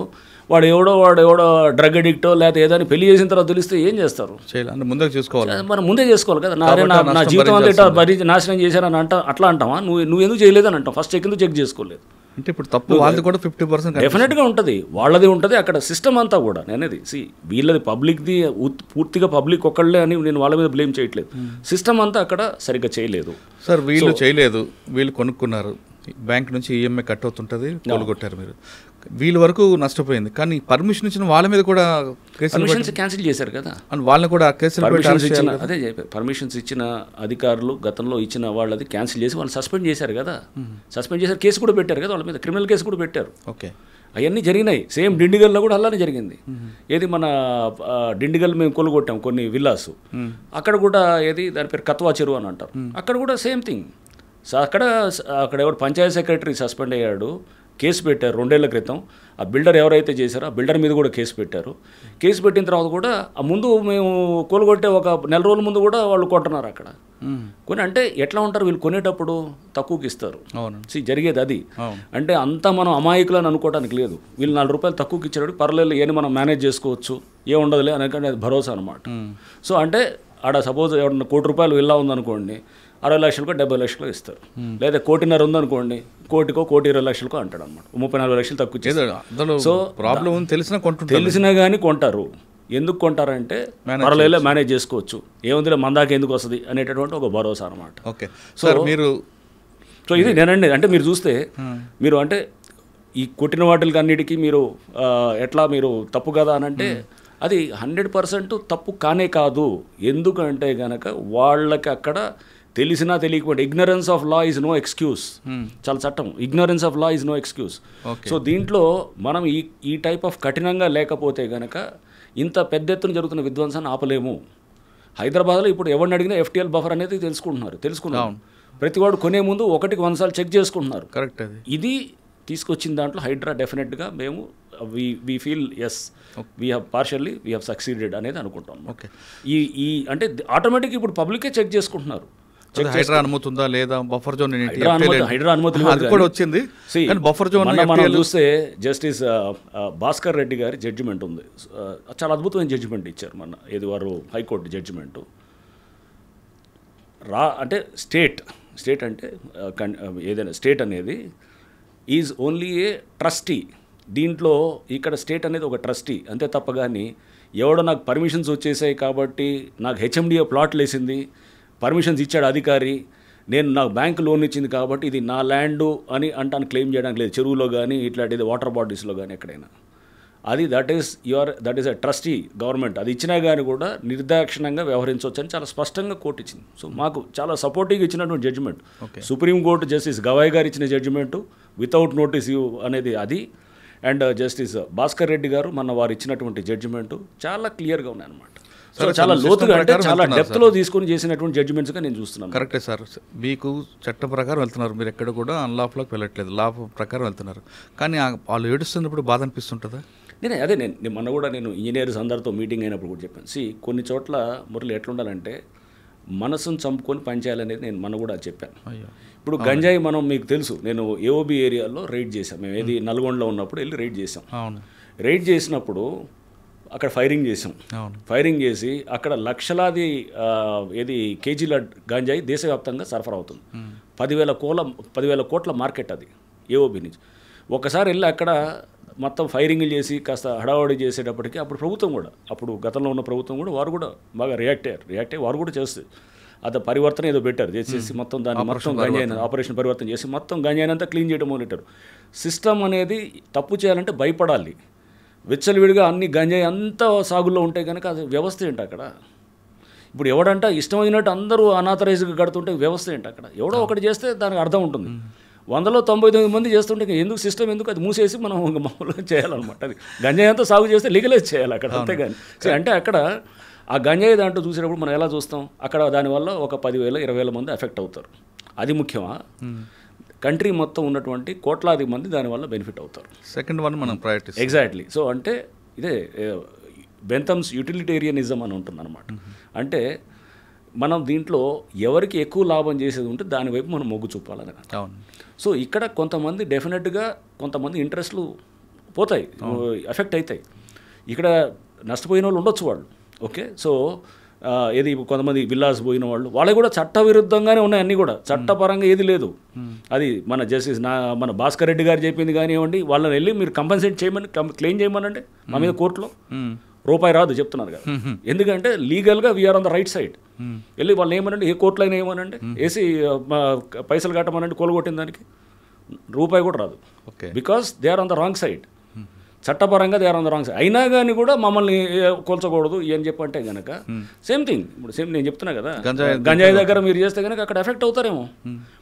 వాడు ఎవడో డ్రగ్ అడిక్టో లేకపోతే ఏదో పెళ్లి చేసిన తర్వాత తెలిస్తే ఏం చేస్తారు? ముందే చేసుకోవాలి, మనం ముందే చేసుకోవాలి కదా. నా జీవితం అంతా ఇట్లా నాశనం చేశారని అట్లా అంటావా? నువ్వు ఎందుకు చేయలేదని అంటాం. ఫస్ట్ ఎందుకు చెక్ చేసుకోలేదు అంటే ఇప్పుడు తప్పు వాళ్ళది కూడా 50% డెఫినెట్గా ఉంటుంది, వాళ్ళది ఉంటుంది. అక్కడ సిస్టమ్ అంతా కూడా నేనేది వీళ్ళది పబ్లిక్ది పూర్తిగా పబ్లిక్ ఒక్కళ్ళే అని నేను వాళ్ళ మీద బ్లేమ్ చేయట్లేదు. సిస్టమ్ అంతా అక్కడ సరిగ్గా చేయలేదు సార్. వీళ్ళు చేయలేదు, వీళ్ళు కొనుక్కున్నారు, బ్యాంక్ నుంచి ఈఎంఐ కట్ అవుతుంటుంది, కొనుగొట్టారు మీరు, వీళ్ళ వరకు నష్టపోయింది. కానీ పర్మిషన్ ఇచ్చిన వాళ్ళ మీద కూడా కేసులు క్యాన్సిల్ చేశారు కదా, వాళ్ళని కూడా కేసులు అదే చెప్పారు. పర్మిషన్స్ ఇచ్చిన అధికారులు గతంలో ఇచ్చిన వాళ్ళది క్యాన్సిల్ చేసి వాళ్ళు సస్పెండ్ చేశారు కదా, సస్పెండ్ చేశారు, కేసు కూడా పెట్టారు కదా వాళ్ళ మీద, క్రిమినల్ కేసు కూడా పెట్టారు. ఓకే, అవన్నీ జరిగినాయి. సేమ్ డిండిగల్లో కూడా అలానే జరిగింది. ఏది మన డిండిగల్ మేము కొనుగొట్టాం కొన్ని విల్లాస్, అక్కడ కూడా ఏది దాని పేరు కత్వా చెరువు అని అంటారు, అక్కడ కూడా సేమ్ థింగ్. అక్కడ ఎవరు పంచాయతీ సెక్రటరీ సస్పెండ్ అయ్యాడు, కేసు పెట్టారు 2 ఏళ్ల క్రితం. ఆ బిల్డర్ ఎవరైతే చేశారో ఆ బిల్డర్ మీద కూడా కేసు పెట్టారు. కేసు పెట్టిన తర్వాత కూడా ఆ ముందు మేము కొనుగొట్టే ఒక నెల రోజుల ముందు కూడా వాళ్ళు కొంటున్నారు అక్కడ కొని. అంటే ఎట్లా ఉంటారు వీళ్ళు, కొనేటప్పుడు తక్కువకి ఇస్తారు. జరిగేది అది. అంటే అంతా మనం అమాయకులు అని అనుకోవడానికి లేదు. వీళ్ళు 4 రూపాయలు తక్కువకి ఇచ్చాడు, పర్లేదు ఏని మనం మేనేజ్ చేసుకోవచ్చు, ఏముండదులే అనకంటే అది భరోసా అనమాట. సో అంటే ఆడ సపోజ్ ఎవరన్నా ₹1,00,00,000 విల్లా ఉందనుకోండి, 60 లక్షలకో 70 లక్షలకో ఇస్తారు. లేదా 1,50,00,000 ఉందనుకోండి, 1,20,00,000 అంటాడు అనమాట, 30-40 లక్షలు తక్కువ ఇచ్చేస్తారు. సో ప్రాబ్లం తెలిసినా కానీ కొంటారు. ఎందుకు కొంటారంటే పర్వాలేదు మేనేజ్ చేసుకోవచ్చు, ఏముందిలే మందాక ఎందుకు వస్తుంది అనేటటువంటి ఒక భరోసా అనమాట. ఓకే, సో ఇది నేనండి. అంటే మీరు చూస్తే మీరు అంటే ఈ కొట్టిన వాటికి అన్నిటికీ మీరు ఎట్లా మీరు తప్పు కదా అని అంటే అది 100% తప్పు కానే కాదు. ఎందుకంటే గనక వాళ్ళకి అక్కడ తెలిసినా తెలియకపోతే ignorance of law is no excuse. చాలా చట్టం, ignorance of law is no excuse. So దీంట్లో మనం ఈ టైప్ ఆఫ్ కఠినంగా లేకపోతే గనక ఇంత పెద్ద ఎత్తున జరుగుతున్న విధ్వంసాన్ని ఆపలేము. హైదరాబాద్లో ఇప్పుడు ఎవరిని అడిగినా FTL బఫర్ అనేది తెలుసుకున్నారు. ప్రతివాడు కొనే ముందు 1కి 100 సార్లు చెక్ చేసుకుంటున్నారు. కరెక్ట్. ఇది తీసుకొచ్చిన దాంట్లో హైడ్రా డెఫినెట్గా మేము we feel yes we have succeeded అనేది అనుకుంటాం. ఓకే, ఈ అంటే ఆటోమేటిక్ ఇప్పుడు పబ్లికే చెక్ చేసుకుంటున్నారు. హైడ్రా అనుమతుందా లేదా, బఫర్ జోన్ హైడ్రా అనుమతి కూడా వచ్చింది. బఫర్ జోన్ మనం చూస్తే జస్టిస్ భాస్కర్ రెడ్డి గారి జడ్జిమెంట్ ఉంది, చాలా అద్భుతమైన జడ్జిమెంట్ ఇచ్చారు మన ఏది వారు హైకోర్టు జడ్జిమెంటు. అంటే స్టేట్ అంటే ఏదైనా స్టేట్ అనేది ఈజ్ ఓన్లీ ఏ ట్రస్టీ. దీంట్లో ఇక్కడ స్టేట్ అనేది ఒక ట్రస్టీ అంతే తప్ప కానీ ఎవడో నాకు పర్మిషన్స్ వచ్చేసాయి కాబట్టి నాకు HMDA ప్లాట్లు వేసింది, పర్మిషన్స్ ఇచ్చాడు అధికారి, నాకు బ్యాంక్ లోన్ ఇచ్చింది కాబట్టి ఇది నా ల్యాండు అని అంటాను క్లెయిమ్ చేయడానికి లేదు. చెరువులో కానీ ఇట్లాంటిది వాటర్ బాడీస్లో కానీ ఎక్కడైనా అది that is a trustee government. అది ఇచ్చినా కానీ కూడా నిర్దాక్షిణంగా వ్యవహరించవచ్చు అని చాలా స్పష్టంగా కోర్టు ఇచ్చింది. సో మాకు చాలా సపోర్టివ్గా ఇచ్చినటువంటి జడ్జిమెంట్ సుప్రీంకోర్టు జస్టిస్ గవాయ్ గారు ఇచ్చిన జడ్జిమెంటు వితౌట్ నోటీస్ అనేది అది. అండ్ జస్టిస్ భాస్కర్ రెడ్డి గారు వారు ఇచ్చినటువంటి జడ్జిమెంటు చాలా క్లియర్గా ఉన్నాయి అన్నమాట. సో చాలా లోతుగా అంటే చాలా డెప్త్లో తీసుకొని చేసినటువంటి జడ్జిమెంట్స్గా నేను చూస్తున్నాను. కరెక్టే సార్, మీకు చట్ట ప్రకారం వెళ్తున్నారు, మీరు ఎక్కడ కూడా అన్లాఫ్లోకి వెళ్ళట్లేదు, లా ప్రకారం వెళ్తున్నారు. కానీ వాళ్ళు ఏడుస్తున్నప్పుడు బాధ అనిపిస్తుంటుందా? నేను మొన్న కూడా నేను ఇంజనీర్స్ అందరితో మీటింగ్ అయినప్పుడు కూడా చెప్పాను. కొన్ని చోట్ల మురళి ఎట్లుండాలంటే మనసును చంపుకొని పనిచేయాలనేది నేను మొన్న కూడా చెప్పాను. ఇప్పుడు గంజాయి మీకు తెలుసు, నేను AOB ఏరియాలో రైడ్ చేశాం. మేము ఏది నల్గొండలో ఉన్నప్పుడు వెళ్ళి రైడ్ చేసాం. రైడ్ చేసినప్పుడు అక్కడ ఫైరింగ్ చేసి అక్కడ లక్షలాది కేజీల గంజాయి దేశవ్యాప్తంగా సరఫరా అవుతుంది. 10,000 కోట్ల మార్కెట్ అది AOB నుంచి. ఒకసారి వెళ్ళి అక్కడ మొత్తం ఫైరింగ్లు చేసి కాస్త హడావడి చేసేటప్పటికి అప్పుడు ప్రభుత్వం కూడా, అప్పుడు గతంలో ఉన్న ప్రభుత్వం కూడా వారు కూడా బాగా రియాక్ట్ అయ్యి వారు కూడా చేస్తుంది. అది పరివర్తన ఏదో పెట్టారు, చేసేసి మొత్తం దాన్ని మొత్తం గంజాయిన ఆపరేషన్ పరివర్తన చేసి మొత్తం గంజాయినంతా క్లీన్ చేయడం మొదలెట్టారు. సిస్టమ్ అనేది తప్పు చేయాలంటే భయపడాలి. విచ్చలవిడిగా అన్ని గంజాయి అంతా సాగుల్లో ఉంటే కనుక అది వ్యవస్థ ఏంటి అక్కడ? ఇప్పుడు ఎవడంట ఇష్టమైనట్టు అందరూ అనాథరైజ్గా కడుతుంటే వ్యవస్థ ఏంటి అక్కడ? ఎవడో ఒకటి చేస్తే దానికి అర్థం ఉంటుంది. 100లో 99 మంది చేస్తుంటే ఎందుకు సిస్టమ్ ఎందుకు అది మూసేసి మనం మామూలుగా చేయాలన్నమాట. అది గంజాయి అంతా సాగు చేస్తే లీగలైజ్ చేయాలి అక్కడ, అంతేగాని అంటే అక్కడ ఆ గంజాయి దాంట్లో చూసేటప్పుడు మనం ఎలా చూస్తాం, అక్కడ దానివల్ల ఒక 10,000-20,000 మంది ఎఫెక్ట్ అవుతారు. అది ముఖ్యమా? కంట్రీ మొత్తం ఉన్నటువంటి కోట్లాది మంది దానివల్ల బెనిఫిట్ అవుతారు. సెకండ్ వన్ మనం ప్రయారిటీ ఎగ్జాక్ట్లీ. సో అంటే ఇదే బెంథమ్స్ యూటిలిటేరియనిజం అని ఉంటుంది అనమాట. అంటే మనం దీంట్లో ఎవరికి ఎక్కువ లాభం చేసేది ఉంటే దాని వైపు మనం మొగ్గు చూపాలని. సో ఇక్కడ కొంతమంది డెఫినెట్గా కొంతమంది ఇంట్రెస్ట్లు పోతాయి, ఎఫెక్ట్ అవుతాయి. ఇక్కడ నష్టపోయిన వాళ్ళు ఉండొచ్చు వాళ్ళు, ఓకే. సో ఏది కొంతమంది విల్లాస్ పోయిన వాళ్ళు వాళ్ళకి కూడా చట్ట విరుద్ధంగానే ఉన్నాయి అన్నీ కూడా, చట్టపరంగా ఏది లేదు. అది మన జస్టిస్ మన భాస్కర్ రెడ్డి గారు చెప్పింది కానివ్వండి, వాళ్ళని వెళ్ళి మీరు కంపెన్సేట్ చేయమని క్లెయిమ్ చేయమనండి మా మీద కోర్టులో, రూపాయి రాదు చెప్తున్నారు కదా. ఎందుకంటే లీగల్గా we are on the right side. వెళ్ళి వాళ్ళు ఏమనండి, ఏ కోర్టులో అయినా ఏమనండి, వేసి పైసలు కట్టమనండి, కొలగొట్టిన దానికి రూపాయి కూడా రాదు. Because they are on the wrong side. చట్టపరంగా they are on the wrong side. అయినా కానీ కూడా మమ్మల్ని కూల్చకూడదు అని చెప్పంటే కనుక సేమ్ థింగ్. ఇప్పుడు సేమ్ నేను చెప్తున్నా కదా, గంజాయి దగ్గర మీరు చేస్తే కనుక అక్కడ ఎఫెక్ట్ అవుతారేమో.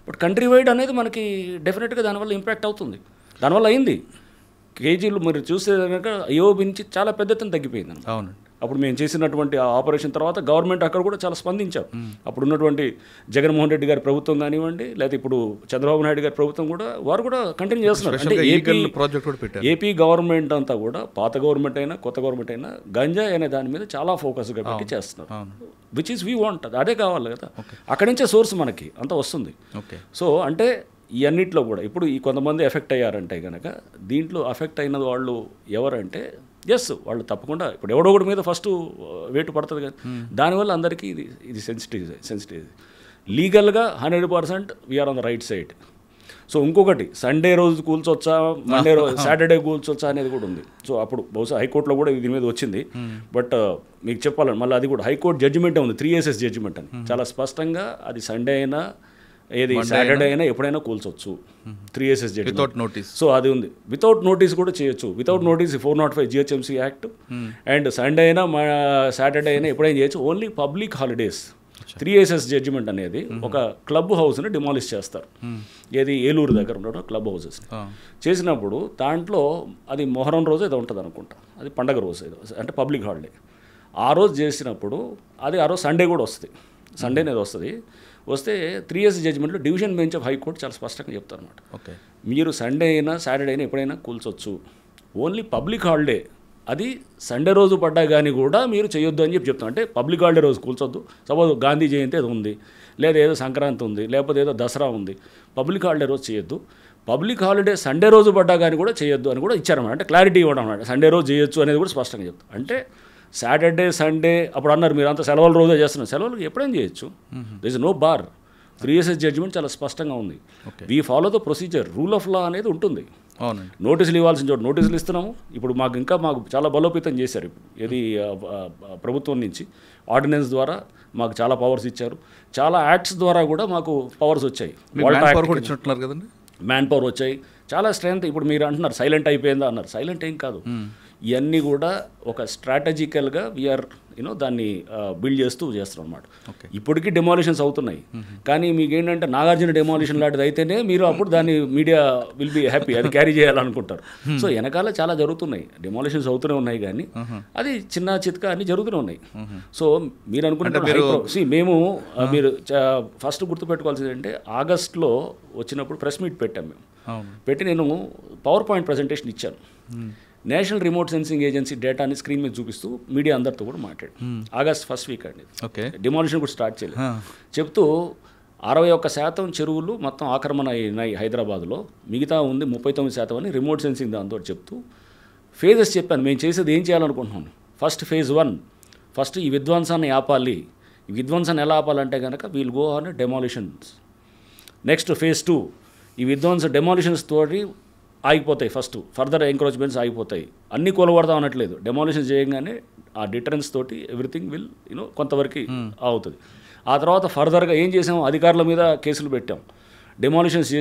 బట్ కంట్రీ వైడ్ అనేది మనకి డెఫినెట్గా దానివల్ల ఇంపాక్ట్ అవుతుంది. దానివల్ల అయింది. కేజీలు మీరు చూస్తే కనుక అయోబి నుంచి చాలా పెద్ద ఎత్తున తగ్గిపోయింది. అవునండి. అప్పుడు మేము చేసినటువంటి ఆ ఆపరేషన్ తర్వాత గవర్నమెంట్ అక్కడ కూడా చాలా స్పందించారు. అప్పుడు ఉన్నటువంటి జగన్మోహన్ రెడ్డి గారి ప్రభుత్వం కానివ్వండి, లేకపోతే ఇప్పుడు చంద్రబాబు నాయుడు గారి ప్రభుత్వం కూడా వారు కూడా కంటిన్యూ చేస్తున్నారు. అంటే ఏపీ గవర్నమెంట్ అంతా కూడా, పాత గవర్నమెంట్ అయినా కొత్త గవర్నమెంట్ అయినా, గంజాయి అనే దాని మీద చాలా ఫోకస్గా పెట్టి చేస్తున్నారు. విచ్ ఈస్ వీ వాంట్, అదే కావాలి కదా. అక్కడి నుంచే సోర్స్ మనకి అంతా వస్తుంది. సో అంటే ఈ అన్నిట్లో కూడా ఇప్పుడు ఈ కొంతమంది ఎఫెక్ట్ అయ్యారంటే కనుక, దీంట్లో ఎఫెక్ట్ అయిన వాళ్ళు ఎవరంటే ఎస్ వాళ్ళు తప్పకుండా ఇప్పుడు ఎవడో ఒకటి మీద ఫస్ట్ వేటు పడుతుంది కదా. దానివల్ల అందరికీ ఇది సెన్సిటివ్. లీగల్గా 100% we are on the right side. So ఇంకొకటి, సండే రోజు కూల్చొచ్చా, మండే రోజు సాటర్డే కూల్చొచ్చా అనేది కూడా ఉంది. సో అప్పుడు బహుశా హైకోర్టులో కూడా దీని మీద వచ్చింది. బట్ మీకు చెప్పాలని మళ్ళీ అది కూడా హైకోర్టు జడ్జిమెంట్ ఉంది, 3SS జడ్జిమెంట్ అని. చాలా స్పష్టంగా అది సండే అయినా ఏది సాటర్డే అయినా ఎప్పుడైనా కూల్చొచ్చు, 3SS judgement without notice. So అది ఉంది. వితౌట్ నోటీస్ కూడా చేయొచ్చు. Without notice 405 GHMC act. And Sunday అయినా సాటర్డే అయినా ఎప్పుడైనా చేయొచ్చు. Only public holidays 3SS judgement అనేది ఒక క్లబ్ హౌస్ని డిమాలిష్ చేస్తారు. ఏది ఏలూరు దగ్గర ఉన్న క్లబ్ హౌసెస్ చేసినప్పుడు దాంట్లో అది మొహరం రోజు ఏదో ఉంటుంది అనుకుంటా, అది పండగ రోజు ఏదో, అంటే పబ్లిక్ హాలిడే. ఆ రోజు చేసినప్పుడు అది ఆ రోజు సండే కూడా వస్తుంది, సండే అనేది వస్తే 3SS జడ్జిమెంట్లో డివిజన్ బెంచ్ ఆఫ్ హైకోర్టు చాలా స్పష్టంగా చెప్తారు అనమాట. మీరు సండే అయినా సాటర్డే అయినా ఎప్పుడైనా కూల్చొచ్చు. ఓన్లీ పబ్లిక్ హాలిడే అది సండే రోజు పడ్డా కానీ కూడా మీరు చేయొద్దు అని చెప్తాం. అంటే పబ్లిక్ హాలిడే రోజు కూల్చొద్దు. సపోజ్ గాంధీ జయంతి అది ఉంది, లేదా ఏదో సంక్రాంతి ఉంది, లేకపోతే ఏదో దసరా ఉంది, పబ్లిక్ హాలిడే రోజు చేయొద్దు. పబ్లిక్ హాలిడే సండే రోజు పడ్డా కానీ కూడా చేయొద్దు అని కూడా ఇచ్చారన్నమాట. అంటే క్లారిటీ ఇవ్వడం అన్నమాట. సండే రోజు చేయొచ్చు అనేది కూడా స్పష్టంగా చెప్తాం. అంటే సాటర్డే సండే అప్పుడు అన్నారు మీరు అంతా సెలవుల రోజే చేస్తున్నారు, సెలవులు ఎప్పుడైనా చేయొచ్చు. There is no bar. 3SS judgement చాలా స్పష్టంగా ఉంది. We follow the procedure, rule of law అనేది ఉంటుంది. నోటీసులు ఇవ్వాల్సిన చోటు నోటీసులు ఇస్తున్నాము. ఇప్పుడు మాకు చాలా బలోపేతం చేశారు. ఇప్పుడు ఏది ప్రభుత్వం నుంచి ఆర్డినెన్స్ ద్వారా మాకు చాలా పవర్స్ ఇచ్చారు. చాలా యాక్ట్స్ ద్వారా కూడా మాకు పవర్స్ వచ్చాయి. మ్యాన్ పవర్ వచ్చాయి, చాలా స్ట్రెంత్. ఇప్పుడు మీరు అంటున్నారు సైలెంట్ అయిపోయిందా అన్నారు. సైలెంట్ ఏం కాదు. ఇవన్నీ కూడా ఒక స్ట్రాటజికల్గా వీఆర్ దాన్ని బిల్డ్ చేస్తున్నాం అనమాట. ఇప్పటికీ డెమాలిషన్స్ అవుతున్నాయి. కానీ మీకు ఏంటంటే నాగార్జున డెమాలిషన్ లాంటిది అయితేనే మీరు అప్పుడు దాన్ని మీడియా విల్ బి హ్యాపీ, అది క్యారీ చేయాలనుకుంటారు. సో వెనకాల చాలా జరుగుతున్నాయి, డెమాలిషన్స్ అవుతూనే ఉన్నాయి. కానీ అది చిన్న చిత్కా అన్ని జరుగుతూనే ఉన్నాయి. సో మీరు అనుకుంటారు మేము మీరు ఫస్ట్ గుర్తుపెట్టుకోవాల్సింది అంటే ఆగస్ట్లో వచ్చినప్పుడు ప్రెస్ మీట్ పెట్టాం మేము. పెట్టి నేను పవర్ పాయింట్ ప్రజెంటేషన్ ఇచ్చాను. నేషనల్ రిమోట్ సెన్సింగ్ ఏజెన్సీ డేటాని స్క్రీన్ మీద చూపిస్తూ మీడియా అందరితో కూడా మాట్లాడు. ఆగస్ట్ ఫస్ట్ వీక్ అండి, డిమాలిషన్ కూడా స్టార్ట్ చేయలేదు. చెప్తూ 61% చెరువులు మొత్తం ఆక్రమణ అయినాయి హైదరాబాద్లో, మిగతా ఉంది 39% అని రిమోట్ సెన్సింగ్ దాంతో చెప్తూ ఫేజెస్ చెప్పాను. మేము చేసేది ఏం చేయాలనుకుంటున్నాను. ఫేజ్ 1 ఫస్ట్ ఈ విధ్వంసాన్ని ఆపాలి. ఈ విధ్వంసాన్ని ఎలా ఆపాలంటే కనుక we'll go on demolitions. Next phase 2 ఈ డెమాలిషన్స్ తోటి ఆగిపోతాయి. ఫర్దర్ ఎంక్రోచ్మెంట్స్ ఆగిపోతాయి. అన్నీ కూలగొడదాం అనట్లేదు. డెమాలిషన్స్ చేయగానే ఆ డిటరెన్స్ తోటి ఎవ్రీథింగ్ విల్ కొంతవరకు అవుతుంది. ఆ తర్వాత ఫర్దర్గా ఏం చేసాం, అధికారుల మీద కేసులు పెట్టాం, డెమాలిషన్స్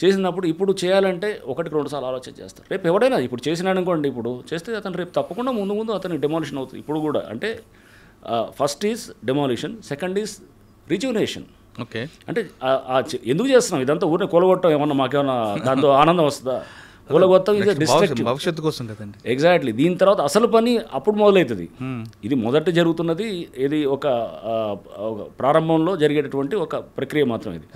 చేసినప్పుడు ఇప్పుడు చేయాలంటే 1-2 సార్లు ఆలోచన చేస్తారు. రేపు ఎవడైనా ఇప్పుడు చేసినాడు అనుకోండి, ఇప్పుడు చేస్తే అతను రేపు తప్పకుండా ముందు అతనికి డెమాలిషన్ అవుతుంది. ఇప్పుడు కూడా అంటే first is demolition, second is రిజ్యునేషన్. అంటే ఎందుకు చేస్తున్నాం ఇదంతా? ఊరిని కూలగొట్టడం ఏమన్నా మాకేమన్నా దాంతో ఆనందం వస్తుందా? కూలగొట్టడం ఇది డిస్ట్రక్టివ్, భవిష్యత్తు కోసం కదండి. ఎగ్జాక్ట్లీ. దీని తర్వాత అసలు పని అప్పుడు మొదలవుతుంది. ఇది మొదట జరుగుతున్నది, ఇది ఒక ప్రారంభంలో జరిగేటటువంటి ఒక ప్రక్రియ మాత్రం ఇది.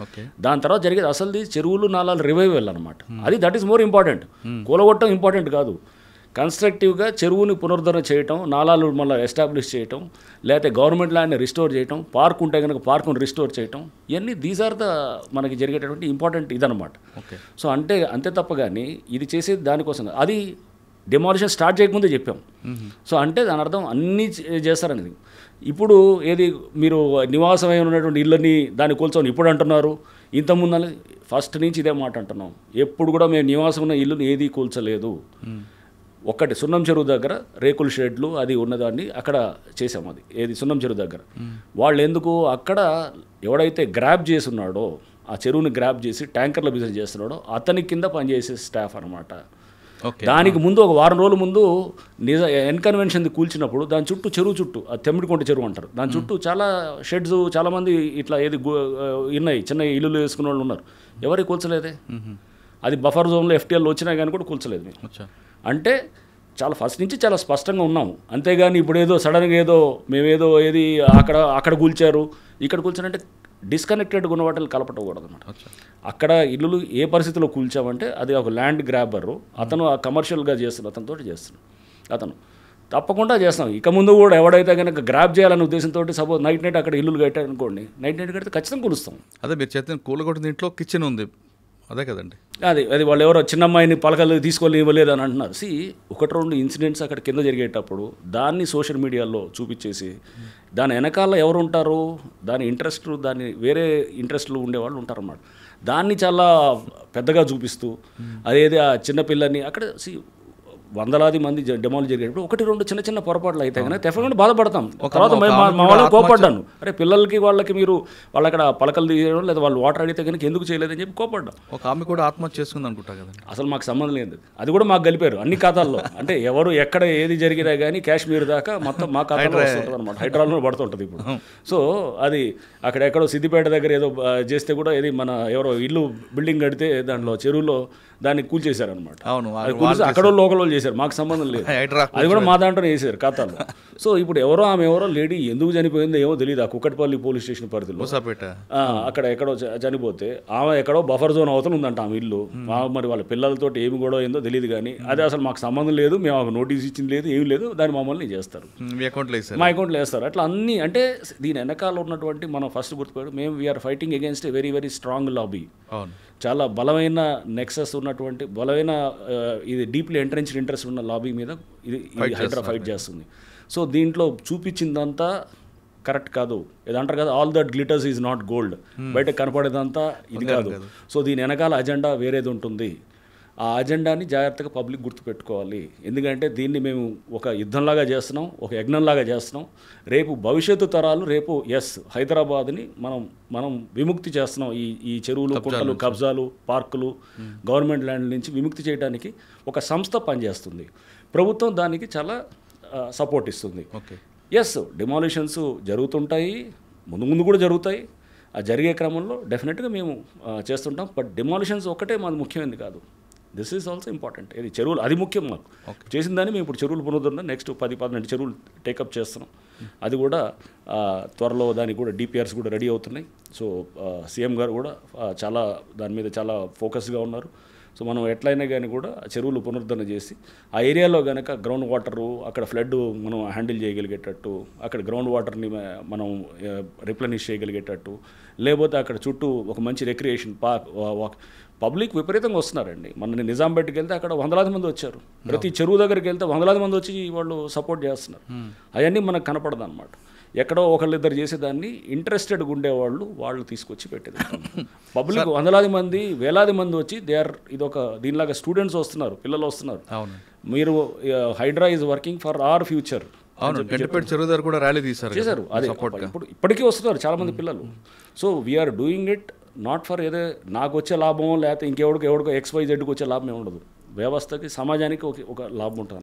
దాని తర్వాత జరిగేది అసలు చెరువులు నాలాలు రివైవల్ అనమాట. అది దట్ ఈస్ మోర్ ఇంపార్టెంట్. కూలగొట్టడం ఇంపార్టెంట్ కాదు. కన్స్ట్రక్టివ్గా చెరువుని పునరుద్ధరణ చేయటం, నాలాలు మళ్ళీ ఎస్టాబ్లిష్ చేయటం, లేకపోతే గవర్నమెంట్ ల్యాండ్ని రిస్టోర్ చేయటం, పార్క్ ఉంటే కనుక పార్కును రిస్టోర్ చేయటం, ఇవన్నీ దీస్ ఆర్ ద మనకి జరిగేటటువంటి ఇంపార్టెంట్ ఇదనమాట. ఓకే. సో అంటే అంతే తప్ప కానీ ఇది చేసేది దానికోసం అది డెమాలిషన్ స్టార్ట్ చేయకముందే చెప్పాం. సో అంటే దాని అర్థం అన్నీ చేస్తారనేది. ఇప్పుడు ఏది మీరు నివాసమై ఉన్నటువంటి ఇళ్ళని దాన్ని కూల్చొని ఇప్పుడు అంటున్నారు, ఇంతకుముందు ఫస్ట్ నుంచి ఇదే మాట అంటున్నాం. ఎప్పుడు కూడా మేము నివాసం ఉన్న ఇల్లుని ఏది కూల్చలేదు. ఒక్కటి సున్నం చెరువు దగ్గర రేకుల షెడ్లు అది ఉన్నదాన్ని అక్కడ చేసాం. అది ఏది సున్నం చెరువు దగ్గర వాళ్ళు ఎందుకు అక్కడ ఎవడైతే గ్రాబ్ చేసి ఉన్నాడో, ఆ చెరువుని గ్రాబ్ చేసి ట్యాంకర్ల బిజినెస్ చేస్తున్నాడో అతని కింద పనిచేసే స్టాఫ్ అనమాట. దానికి ముందు ఒక వారం రోజుల ముందు ఎన్కన్వెన్షన్ కూల్చినప్పుడు దాని చుట్టూ చెరువు చుట్టూ, తెమ్మిడికొంట చెరువు అంటారు, దాని చుట్టూ చాలా షెడ్స్ చాలామంది ఇట్లా ఏది ఉన్నాయి, చిన్న ఇల్లులు వేసుకునే వాళ్ళు ఉన్నారు. ఎవరికి కూల్చలేదే. అది బఫర్ జోన్లో ఎఫ్టీఎల్ వచ్చినా కానీ కూడా కూల్చలేదు మేము. అంటే చాలా ఫస్ట్ నుంచి చాలా స్పష్టంగా ఉన్నాము. అంతేగాని ఇప్పుడు ఏదో సడన్గా ఏదో మేమేదో ఏది అక్కడ కూల్చారు ఇక్కడ కూల్చారంటే డిస్కనెక్టెడ్గా ఉన్న వాటిని కలపటకూడదు అనమాట. అక్కడ ఇల్లులు ఏ పరిస్థితిలో కూల్చామంటే అది ఒక ల్యాండ్ గ్రాబరు, అతను ఆ కమర్షియల్గా చేస్తున్న అతనితో చేస్తున్నాడు. అతను తప్పకుండా చేస్తాం. ఇక ముందు కూడా ఎవడైతే కనుక గ్రాబ్ చేయాలనే ఉద్దేశంతో సపోజ్ నైట్ అక్కడ ఇల్లులు కట్టారు అనుకోండి, నైట్ కడితే ఖచ్చితంగా కూలుస్తాం. అదే మీరు చేసిన కూలగొట్టిన ఇంట్లో కిచెన్ ఉంది, అదే కదండి. అది వాళ్ళు ఎవరో చిన్నమ్మాయిని పలకలు తీసుకొని ఇవ్వలేదు అని అంటున్నారు. ఒకటి రెండు ఇన్సిడెంట్స్ అక్కడ కింద జరిగేటప్పుడు దాన్ని సోషల్ మీడియాలో చూపించేసి దాని వెనకాల ఎవరు ఉంటారు, దాని ఇంట్రెస్ట్, దాన్ని వేరే ఇంట్రెస్ట్లు ఉండేవాళ్ళు ఉంటారన్నమాట. దాన్ని చాలా పెద్దగా చూపిస్తూ అదేది ఆ చిన్నపిల్లని అక్కడ వందలాది మంది డెమాలు జరిగేటప్పుడు ఒకటి రెండు చిన్న చిన్న పొరపాట్లు అయితే కనుక డెఫినెట్గా బాధపడతాం. తర్వాత మా వాళ్ళకి కోపడ్డాను, అరే పిల్లలకి వాళ్ళకి మీరు వాళ్ళు అక్కడ పలకలు తీయడం లేదా వాళ్ళు వాటర్ అడిగితే కనుక ఎందుకు చేయలేదని చెప్పి కోపడ్డాం. ఒక ఆమె కూడా ఆత్మహత్య చేసుకుంది అనుకుంటా కదా. అసలు మాకు సంబంధం లేదు, అది కూడా మాకు కలిపారు అన్ని ఖాతాల్లో. అంటే ఎవరు ఎక్కడ ఏది జరిగినా కానీ కాశ్మీర్ దాకా మొత్తం మా ఖాతాలో వస్తుంటుంది అనమాట, హైదరాబాద్లో పడుతుంటుంది ఇప్పుడు. సో అది అక్కడ ఎక్కడో సిద్దిపేట దగ్గర ఏదో చేస్తే కూడా ఏది మన ఎవరో ఇల్లు బిల్డింగ్ కడితే దాంట్లో చెరువులో దాన్ని కూల్చేశారనమాట. అక్కడ లోకల్ వాళ్ళు చేశారు, మాకు సంబంధం లేదు. అది కూడా మా దాంట్లోనే వేసారు ఖాతాలో. సో ఇప్పుడు ఆమె ఎవరో లేడీ ఎందుకు చనిపోయిందో ఏమో తెలియదు. ఆ కుక్కట్పల్లి పోలీస్ స్టేషన్ పరిధిలో అక్కడ ఎక్కడో చనిపోతే ఆమె ఎక్కడో బఫర్ జోన్ అవతల ఉందంట ఆమె ఇల్లు. మరి వాళ్ళ పిల్లలతో ఏమి గొడవ ఏందో తెలియదు కానీ అది అసలు మాకు సంబంధం లేదు, మేము ఆమె నోటీస్ ఇచ్చింది లేదు, ఏమి లేదు, దాన్ని మమ్మల్ని చేస్తారు, మా అకౌంట్లో వేస్తారు. అట్లా అన్నీ అంటే దీని వెనకాల ఉన్నటువంటి మనం ఫస్ట్ గుర్తుపెట్టు, మేము we are fighting against a very very strong lobby. చాలా బలమైన నెక్సెస్ ఉన్నటువంటి బలమైన ఇది డీప్లీ ఎంట్రెన్చ్డ్ ఇంట్రెస్ట్ ఉన్న లాబీ మీద ఇది హైడ్రా ఫైట్ చేస్తుంది. సో దీంట్లో చూపించిందంతా కరెక్ట్ కాదు. ఏదంటారు కదా, all that glitters is not gold, బయట కనపడేదంతా ఇది కాదు. సో దీని వెనకాల అజెండా వేరేది ఉంటుంది. ఆ అజెండాని జాగ్రత్తగా పబ్లిక్ గుర్తుపెట్టుకోవాలి. ఎందుకంటే దీన్ని మేము ఒక యుద్ధంలాగా చేస్తున్నాం, ఒక యజ్ఞంలాగా చేస్తున్నాం. రేపు భవిష్యత్తు తరాలు రేపు హైదరాబాద్ని మనం విముక్తి చేస్తున్నాం. ఈ చెరువులు, కుంటలు, కబ్జాలు, పార్కులు, గవర్నమెంట్ ల్యాండ్ నుంచి విముక్తి చేయడానికి ఒక సంస్థ పనిచేస్తుంది. ప్రభుత్వం దానికి చాలా సపోర్ట్ ఇస్తుంది. డిమాలిషన్స్ జరుగుతుంటాయి, ముందు కూడా జరుగుతాయి. ఆ జరిగే క్రమంలో డెఫినెట్గా మేము చేస్తుంటాం. బట్ డిమాలిషన్స్ ఒక్కటే మాది ముఖ్యమైనది కాదు, దిస్ ఈజ్ ఆల్సో ఇంపార్టెంట్. ఇది చెరువులు అది ముఖ్యం మాకు. చేసిన దాన్ని మేము ఇప్పుడు చెరువులు పునరుద్ధరణ నెక్స్ట్ 10-12 చెరువులు టేకప్ చేస్తున్నాం. అది కూడా త్వరలో దానికి కూడా డిపిఆర్స్ కూడా రెడీ అవుతున్నాయి. సో సీఎం గారు కూడా చాలా దాని మీద చాలా ఫోకస్గా ఉన్నారు. సో మనం ఎట్లయినా కానీ కూడా చెరువులు పునరుద్ధరణ చేసి ఆ ఏరియాలో కనుక గ్రౌండ్ వాటరు అక్కడ ఫ్లడ్ మనం హ్యాండిల్ చేయగలిగేటట్టు, అక్కడ గ్రౌండ్ వాటర్ని మనం రిప్లెనిష్ చేయగలిగేటట్టు, లేకపోతే అక్కడ చుట్టూ ఒక మంచి రిక్రియేషన్ పార్క్. పబ్లిక్ విపరీతంగా వస్తున్నారండి. మన నిజాంపేటకి వెళ్తే అక్కడ వందలాది మంది వచ్చారు. ప్రతి చెరువు దగ్గరికి వెళ్తే వందలాది మంది వచ్చి వాళ్ళు సపోర్ట్ చేస్తున్నారు. అవన్నీ మనకు కనపడదు అనమాట. ఎక్కడో ఒకళ్ళిద్దరు చేసేదాన్ని ఇంట్రెస్టెడ్గా ఉండేవాళ్ళు వాళ్ళు తీసుకొచ్చి పెట్టేది. పబ్లిక్ వందలాది మంది వేలాది మంది వచ్చి ఇదొక దీనిలాగా స్టూడెంట్స్ వస్తున్నారు, పిల్లలు వస్తున్నారు. మీరు HYDRAA is working for our future. చెరువు దగ్గర కూడా ర్యాలీ చేశారు. అదే ఇప్పటికీ వస్తున్నారు చాలామంది పిల్లలు. So we are doing it not for ఏదో నాకు వచ్చే లాభం లేకపోతే ఇంకెవడికో XYZకి వచ్చే లాభం ఏమి ఉండదు. వ్యవస్థకి, సమాజానికి ఒక లాభం ఉంటుంది.